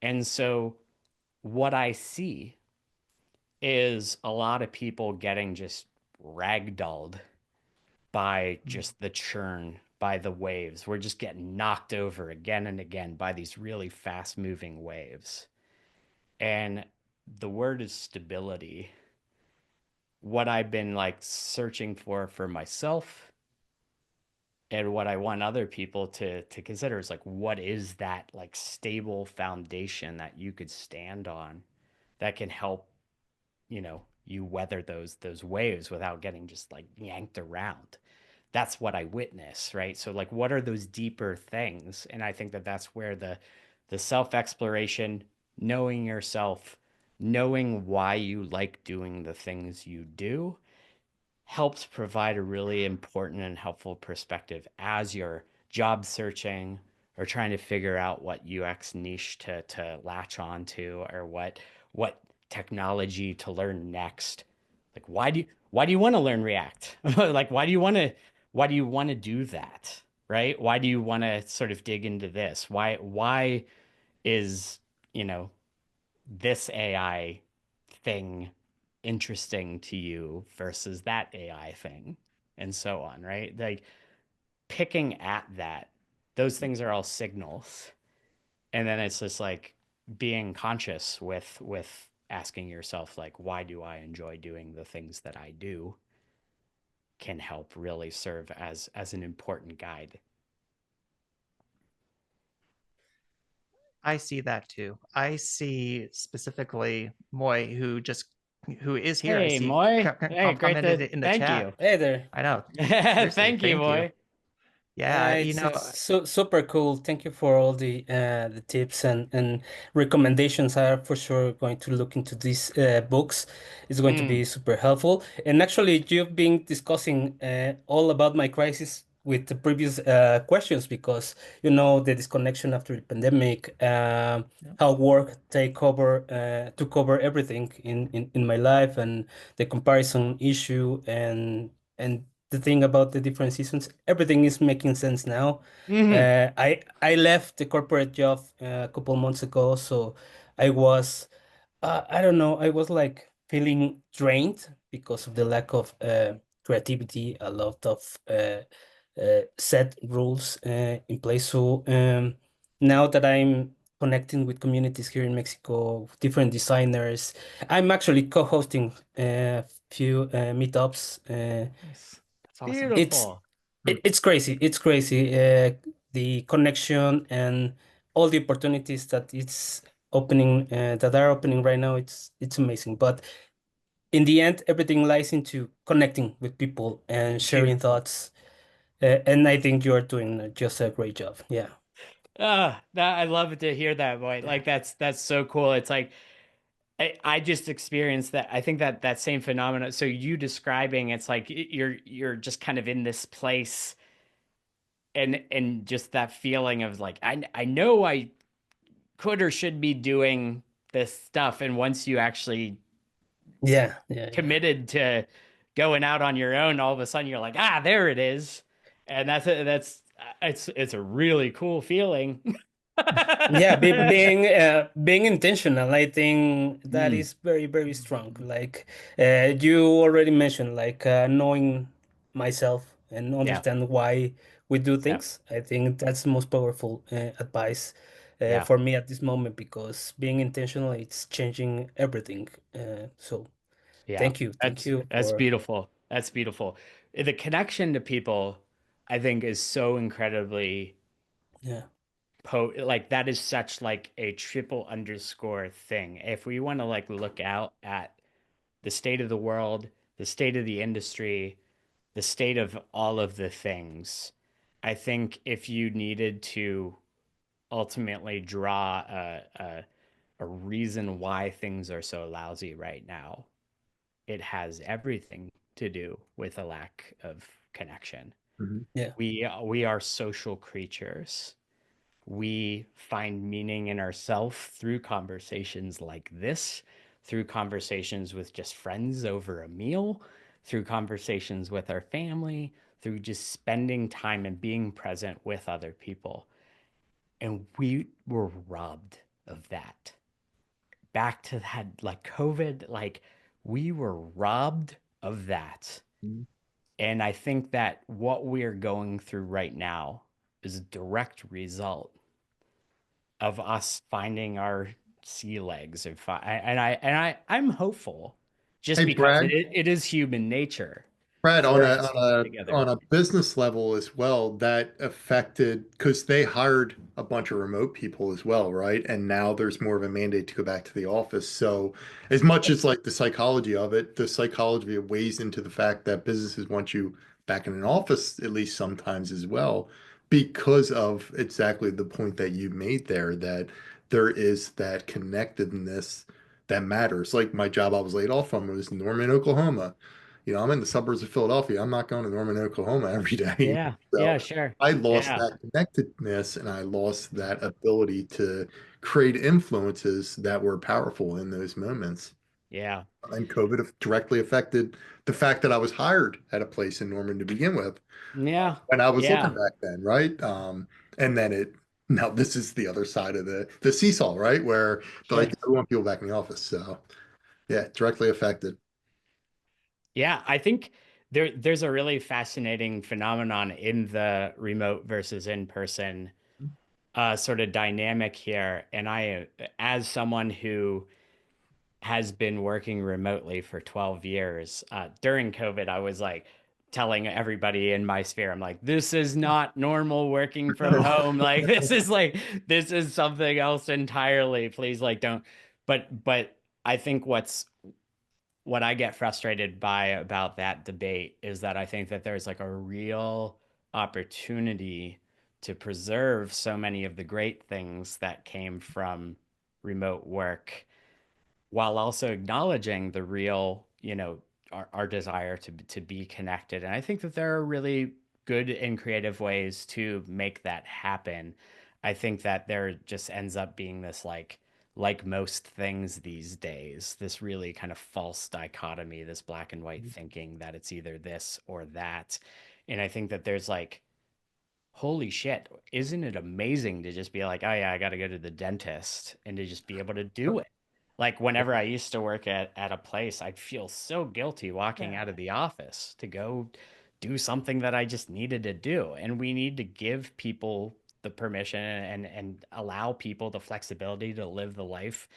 And so what I see is a lot of people getting just ragdolled by Mm. just the churn, by the waves. We're just getting knocked over again and again by these really fast moving waves. And the word is stability. What I've been like searching for myself and what I want other people to consider is like what is that like stable foundation that you could stand on that can help you weather those waves without getting just like yanked around. That's what I witness, right? So like what are those deeper things? And I think that that's where the self-exploration, knowing yourself, knowing why you like doing the things you do helps provide a really important and helpful perspective as you're job searching or trying to figure out what UX niche to latch onto or what technology to learn next. Like why do you want to learn React? Like why do you want to do that? Right? Why do you want to sort of dig into this? Why is, you know, this AI thing interesting to you versus that AI thing, and so on, right? Like picking at that, those things are all signals. And then it's just like being conscious with asking yourself, like, why do I enjoy doing the things that I do can help really serve as an important guide. I see that too. I see specifically Moy, who is here. I Hey, see Moy. Hey, great commented to it in the thank chat. you. Hey there. I know. Seriously, Thank you, thank you. Moy. Yeah, It's super cool. Thank you for all the tips and recommendations. I are for sure going to look into these books. It's going to Mm. be super helpful. And actually, you've been discussing all about my crisis with the previous questions because the disconnection after the pandemic, yeah, how work took over everything in my life, and the comparison issue and the thing about the different seasons, everything is making sense now. Hmm. I left the corporate job a couple months ago, so I was I don't know, I was like feeling drained because of the lack of creativity, a lot of set rules in place. So now that I'm connecting with communities here in Mexico, different designers, I'm actually co-hosting a few meetups. nice. That's awesome. It's Beautiful. Hmm. it's crazy. It's crazy. the connection and all the opportunities that it's opening that are opening right now, it's amazing. But in the end, everything lies into connecting with people and sharing Beautiful. thoughts. And I think you're doing just a great job. Yeah. That I love to hear that, boy. Yeah. Like that's so cool. It's like I just experienced that. I think that that same phenomenon. So you describing, it's like you're just kind of in this place, and just that feeling of like I know I could or should be doing this stuff, and once you actually Yeah. Yeah. Yeah. committed to going out on your own, all of a sudden you're like, ah, there it is, and that's it's a really cool feeling. Yeah, being intentional, I think that Mm, is very, very strong. Like you already mentioned, like knowing myself and yeah, understand why we do yeah, things. I think that's the most powerful advice yeah, for me at this moment because being intentional, it's changing everything. So yeah. thank you That's for beautiful. That's beautiful. The connection to people, I think, is so incredibly yeah, like that is such like a triple underscore thing. If we want to like look out at the state of the world, the state of the industry, the state of all of the things, I think if you needed to ultimately draw a reason why things are so lousy right now, it has everything to do with a lack of connection. Mhm. yeah, We are social creatures. We find meaning in ourselves through conversations like this, through conversations with just friends over a meal, through conversations with our family, through just spending time and being present with other people. And we were robbed of that. Back to that, like COVID, like we were robbed of that. Mhm. And I think that what we're going through right now is a direct result of us finding our sea legs I'm hopeful just Hey, because Brad. it is human nature Brad, for us to get on together. a business level as well, that affected because they hired a bunch of remote people as well, right? And now there's more of a mandate to go back to the office. So as much as like the psychology of it, the psychology of it weighs into the fact that businesses want you back in an office at least sometimes as well, because of exactly the point that you made there, that there is that connectedness that matters. Like my job I was laid off from was Norman, Oklahoma. I'm in the suburbs of Philadelphia. I'm not going to Norman, Oklahoma every day. Yeah, So yeah, sure. I lost Yeah, that connectedness and I lost that ability to create influences that were powerful in those moments. yeah, And COVID directly affected the fact that I was hired at a place in Norman to begin with yeah, when I was looking yeah, back then, right? And then now this is the other side of the seesaw, right? Where they're sure. like, we want people back in the office. So yeah, directly affected. Yeah, I think there's a really fascinating phenomenon in the remote versus in person sort of dynamic here. And as someone who has been working remotely for 12 years. During COVID, I was like telling everybody in my sphere, I'm like, this is not normal working from home. Like this is something else entirely. Please, like, don't. But I think what I get frustrated by about that debate is that I think that there's like a real opportunity to preserve so many of the great things that came from remote work while also acknowledging the real, our desire to be connected. And I think that there are really good and creative ways to make that happen. I think that there just ends up being this like most things these days, this really kind of false dichotomy, this black and white thinking that it's either this or that. And I think that there's like holy shit, isn't it amazing to just be like, oh yeah, I got to go to the dentist and to just be able to do it? Like whenever I used to work at a place, I'd feel so guilty walking Yeah. out of the office to go do something that I just needed to do. And we need to give people the permission and allow people the flexibility to live the life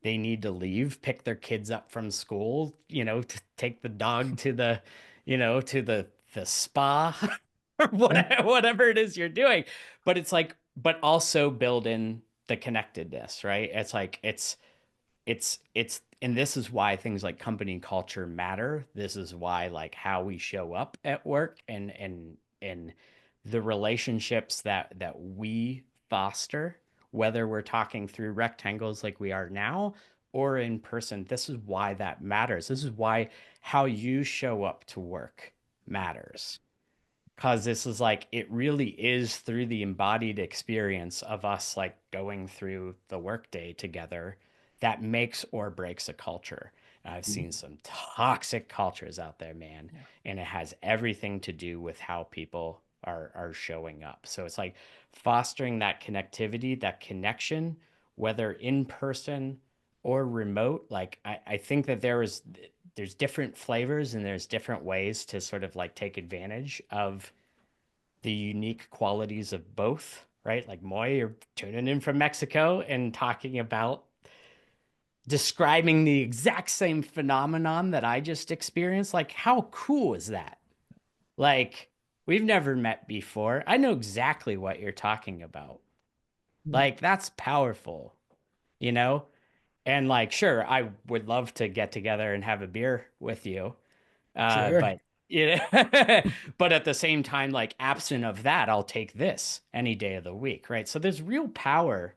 they need to leave, pick their kids up from school, to take the dog to the spa whatever it is you're doing. But it's like, but also build in the connectedness, right? It's like and this is why things like company culture matter. This is why like how we show up at work and the relationships that we foster, whether we're talking through rectangles like we are now or in person, this is why that matters. This is why how you show up to work matters. Because this is like, it really is through the embodied experience of us like going through the workday together that makes or breaks a culture. And I've seen some toxic cultures out there, man. Yeah. And it has everything to do with how people are showing up. So it's like fostering that connectivity, that connection, whether in person or remote. Like I think that there's different flavors and there's different ways to sort of like take advantage of the unique qualities of both, right? Like Moy, you're tuning in from Mexico and talking about describing the exact same phenomenon that I just experienced. Like, how cool is that? Like, we've never met before. I know exactly what you're talking about. Like, that's powerful, you know? And like, sure, I would love to get together and have a beer with you. Sure. But but at the same time, like absent of that, I'll take this any day of the week, right? So there's real power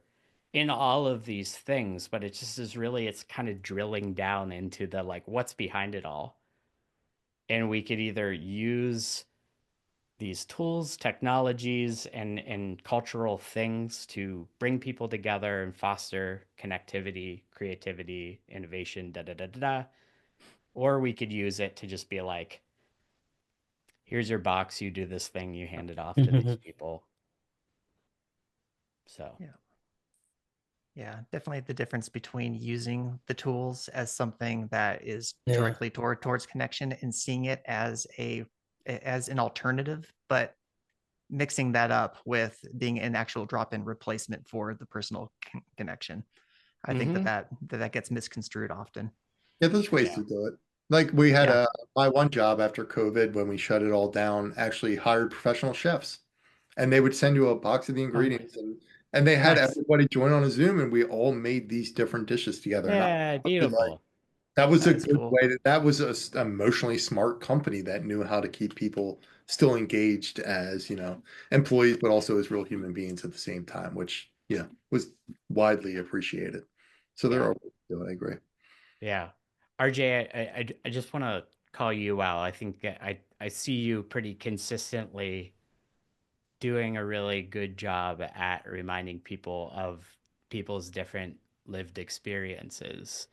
in all of these things, but it just is really, it's kind of drilling down into the like what's behind it all. And we could either use these tools, technologies, and cultural things to bring people together and foster connectivity, creativity, innovation, da da da da da. Or we could use it to just be like, here's your box, you do this thing, you hand it off to these people. So, Yeah. Yeah, definitely the difference between using the tools as something that is Yeah. directly towards connection and seeing it as an alternative, but mixing that up with being an actual drop-in replacement for the personal connection. I think mm-hmm. that gets misconstrued often. Yeah, there's ways Yeah. to do it. Like we had Yeah. my one job after COVID when we shut it all down, actually hired professional chefs. And they would send you a box of the Oh, nice. ingredients and they had Nice. everybody join on a Zoom and we all made these different dishes together. And I Yeah, was like, beautiful. that was a That is good cool. way that was a emotionally smart company that knew how to keep people still engaged as, employees, but also as real human beings at the same time, which, was widely appreciated. So there Yeah. are ways to do it. I agree. Yeah. RJ, I just want to call you out. I think that I see you pretty consistently doing a really good job at reminding people of people's different lived experiences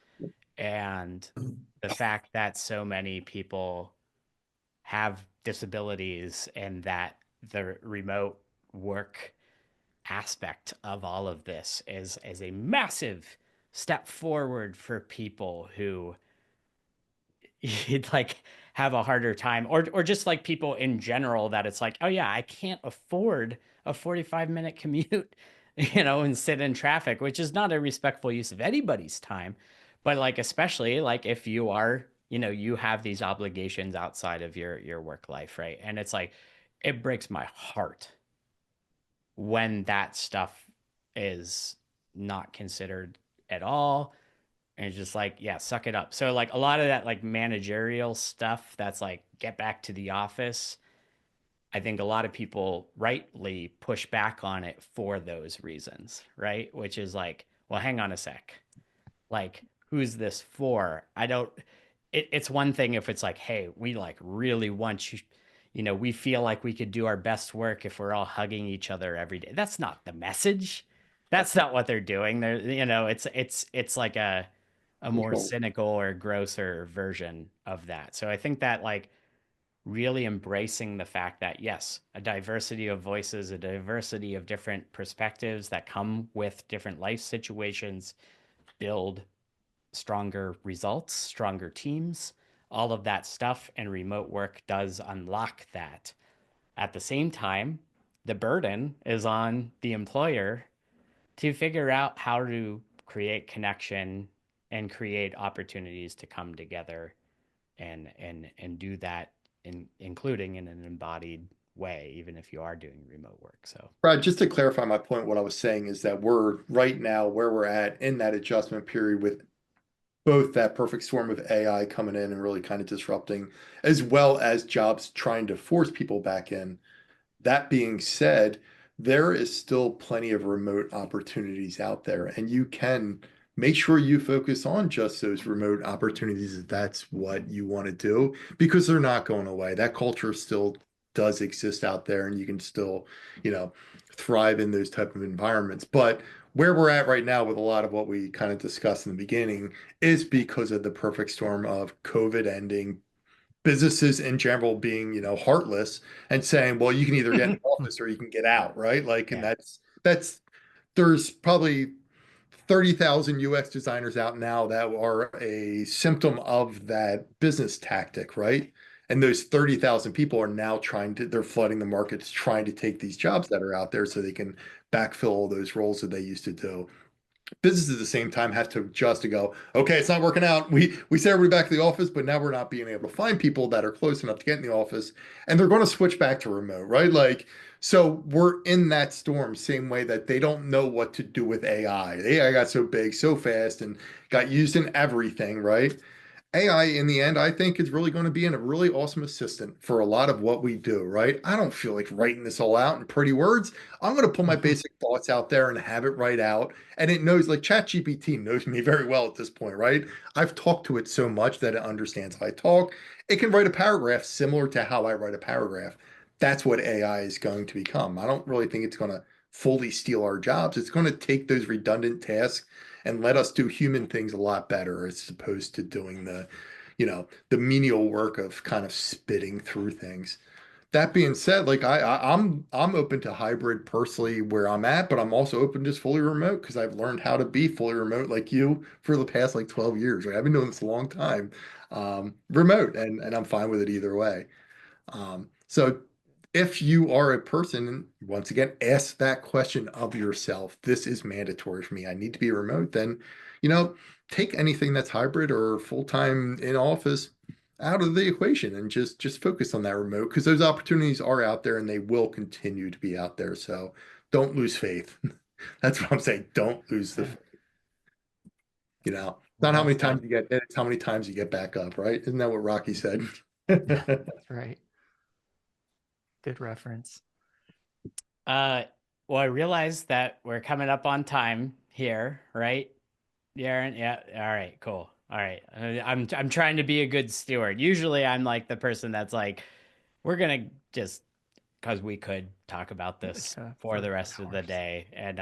and the fact that so many people have disabilities and that the remote work aspect of all of this is a massive step forward for people who you'd like have a harder time or just like people in general that it's like, oh yeah, I can't afford a 45-minute commute, and sit in traffic, which is not a respectful use of anybody's time. But like especially like if you are, you have these obligations outside of your work life, right? And it's like it breaks my heart when that stuff is not considered at all and it's just like, yeah, suck it up. So like a lot of that like managerial stuff that's like get back to the office. I think a lot of people rightly push back on it for those reasons, right? Which is like, well, hang on a sec. Like, who's this for? I don't it's one thing if it's like, hey, we like really want you, we feel like we could do our best work if we're all hugging each other every day. That's not the message. That's not what they're doing. They're, it's like a more Control. cynical or grosser version of that. So I think that like really embracing the fact that yes, a diversity of voices, a diversity of different perspectives that come with different life situations build stronger results, stronger teams, all of that stuff. And remote work does unlock that. At the same time, the burden is on the employer to figure out how to create connection and create opportunities to come together and do that including in an embodied way, even if you are doing remote work. So Brad, just to clarify my point, what I was saying is that we're right now where we're at in that adjustment period with both that perfect storm of AI coming in and really kind of disrupting, as well as jobs trying to force people back in. That being said, there is still plenty of remote opportunities out there, and you can make sure you focus on just those remote opportunities if that's what you want to do, because they're not going away. That culture still does exist out there, and you can still, you know, thrive in those type of environments. But where we're at right now with a lot of what we kind of discussed in the beginning is because of the perfect storm of COVID ending, businesses in general being, heartless and saying, well, you can either get in the office or you can get out, right? Like, and yeah, that's there's probably 30,000 UX designers out now that are a symptom of that business tactic, right? And those 30,000 people are now they're flooding the markets, trying to take these jobs that are out there so they can backfill all those roles that they used to do. Businesses at the same time have to adjust to go, okay, it's not working out. We sent everybody back to the office, but now we're not being able to find people that are close enough to get in the office, and they're going to switch back to remote, right? Like, so we're in that storm, same way that they don't know what to do with AI. AI got so big, so fast, and got used in everything, right? AI in the end, I think is really going to be a really awesome assistant for a lot of what we do, right? I don't feel like writing this all out in pretty words. I'm going to put my basic thoughts out there and have it write out. And it knows, like ChatGPT knows me very well at this point, right? I've talked to it so much that it understands how I talk. It can write a paragraph similar to how I write a paragraph. That's what AI is going to become. I don't really think it's going to fully steal our jobs. It's going to take those redundant tasks and let us do human things a lot better as opposed to doing the menial work of kind of spitting through things. That being said, like I'm open to hybrid personally where I'm at, but I'm also open to just fully remote because I've learned how to be fully remote like you for the past like 12 years. Right? I've been doing this a long time, remote, and I'm fine with it either way. So if you are a person, once again, ask that question of yourself. This is mandatory for me. I need to be remote. Then, you know, take anything that's hybrid or full-time in office out of the equation and just focus on that remote because those opportunities are out there and they will continue to be out there. So don't lose faith. That's what I'm saying. Don't lose the, not how well many said. times you get hit, it's how many times you get back up, right? Isn't that what Rocky said? That's right. Good reference. Well, I realize that we're coming up on time here, right? Aaron, yeah. All right, cool. All right. I'm trying to be a good steward. Usually I'm like the person that's like, we're gonna just because we could talk about this for the rest of the Hours. day and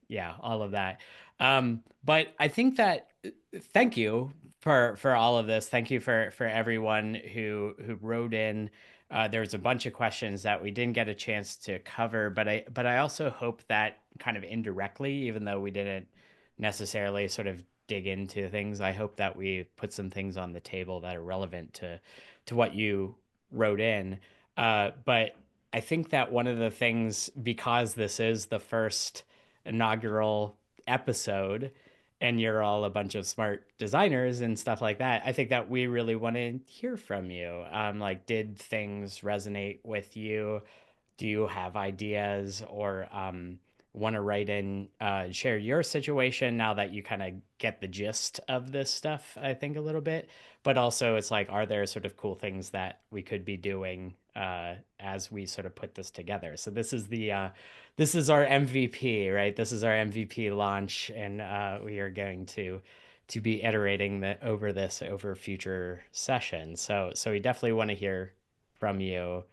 yeah, all of that. But I think that thank you for all of this. Thank you for everyone who wrote in. There's a bunch of questions that we didn't get a chance to cover, but I also hope that kind of indirectly, even though we didn't necessarily sort of dig into things, I hope that we put some things on the table that are relevant to what you wrote in. But I think that one of the things, because this is the first inaugural episode and you're all a bunch of smart designers and stuff like that, I think that we really want to hear from you. Like, did things resonate with you? Do you have ideas or want to write in, share your situation now that you kind of get the gist of this stuff, I think, a little bit? But also, it's like, are there sort of cool things that we could be doing as we sort of put this together? So this is our MVP, right? This is our MVP launch, and we are going to be iterating over this over future sessions. So we definitely want to hear from you,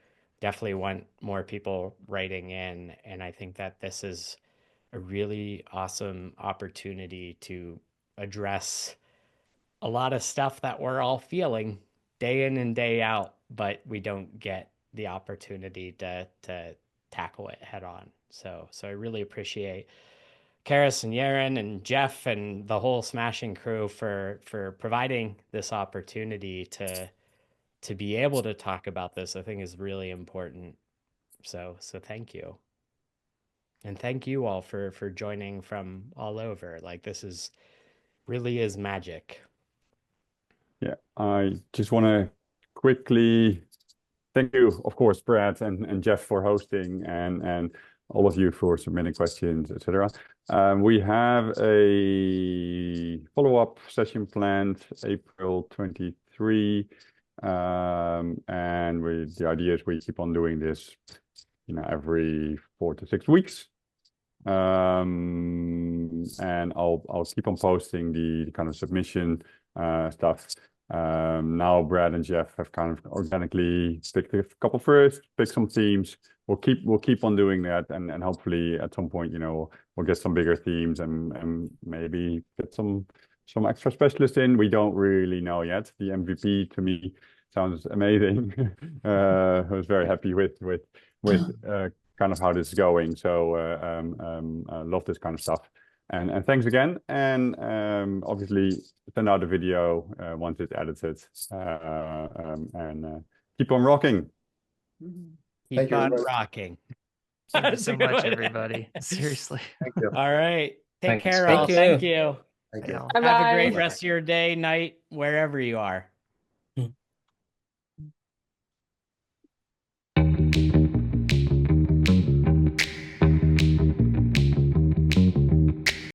definitely want more people writing in. And I think that this is a really awesome opportunity to address a lot of stuff that we're all feeling day in and day out, but we don't get the opportunity to tackle it head on. So I really appreciate Karis and Yaren and Jeff and the whole Smashing crew for providing this opportunity to be able to talk about this. I think is really important. So thank you. And thank you all for joining from all over. Like, this is really is magic. Yeah, I just want to quickly thank you, of course, Brad and Jeff for hosting, and all of you for submitting questions, etc. We have a follow-up session planned April 23, and the idea is we keep on doing this, every 4 to 6 weeks. And I'll keep on posting the kind of submission stuff. Now Brad and Jeff have kind of organically picked a couple first, picked some themes. We'll keep on doing that, and hopefully at some point, we'll get some bigger themes and maybe get some extra specialists in. We don't really know yet. The MVP to me sounds amazing. I was very happy with kind of how this is going. So I love this kind of stuff. And thanks again. And obviously send out a video once it's edited. And keep on rocking. Thank Keep you, on everybody. rocking. Thank you That's so a good much, one. everybody. Seriously. Thank you. All right. Take Thanks. care, Thank all. you. Thank you. Thank Bye, you. y'all. Have a Bye-bye. great rest of your day, night, wherever you are.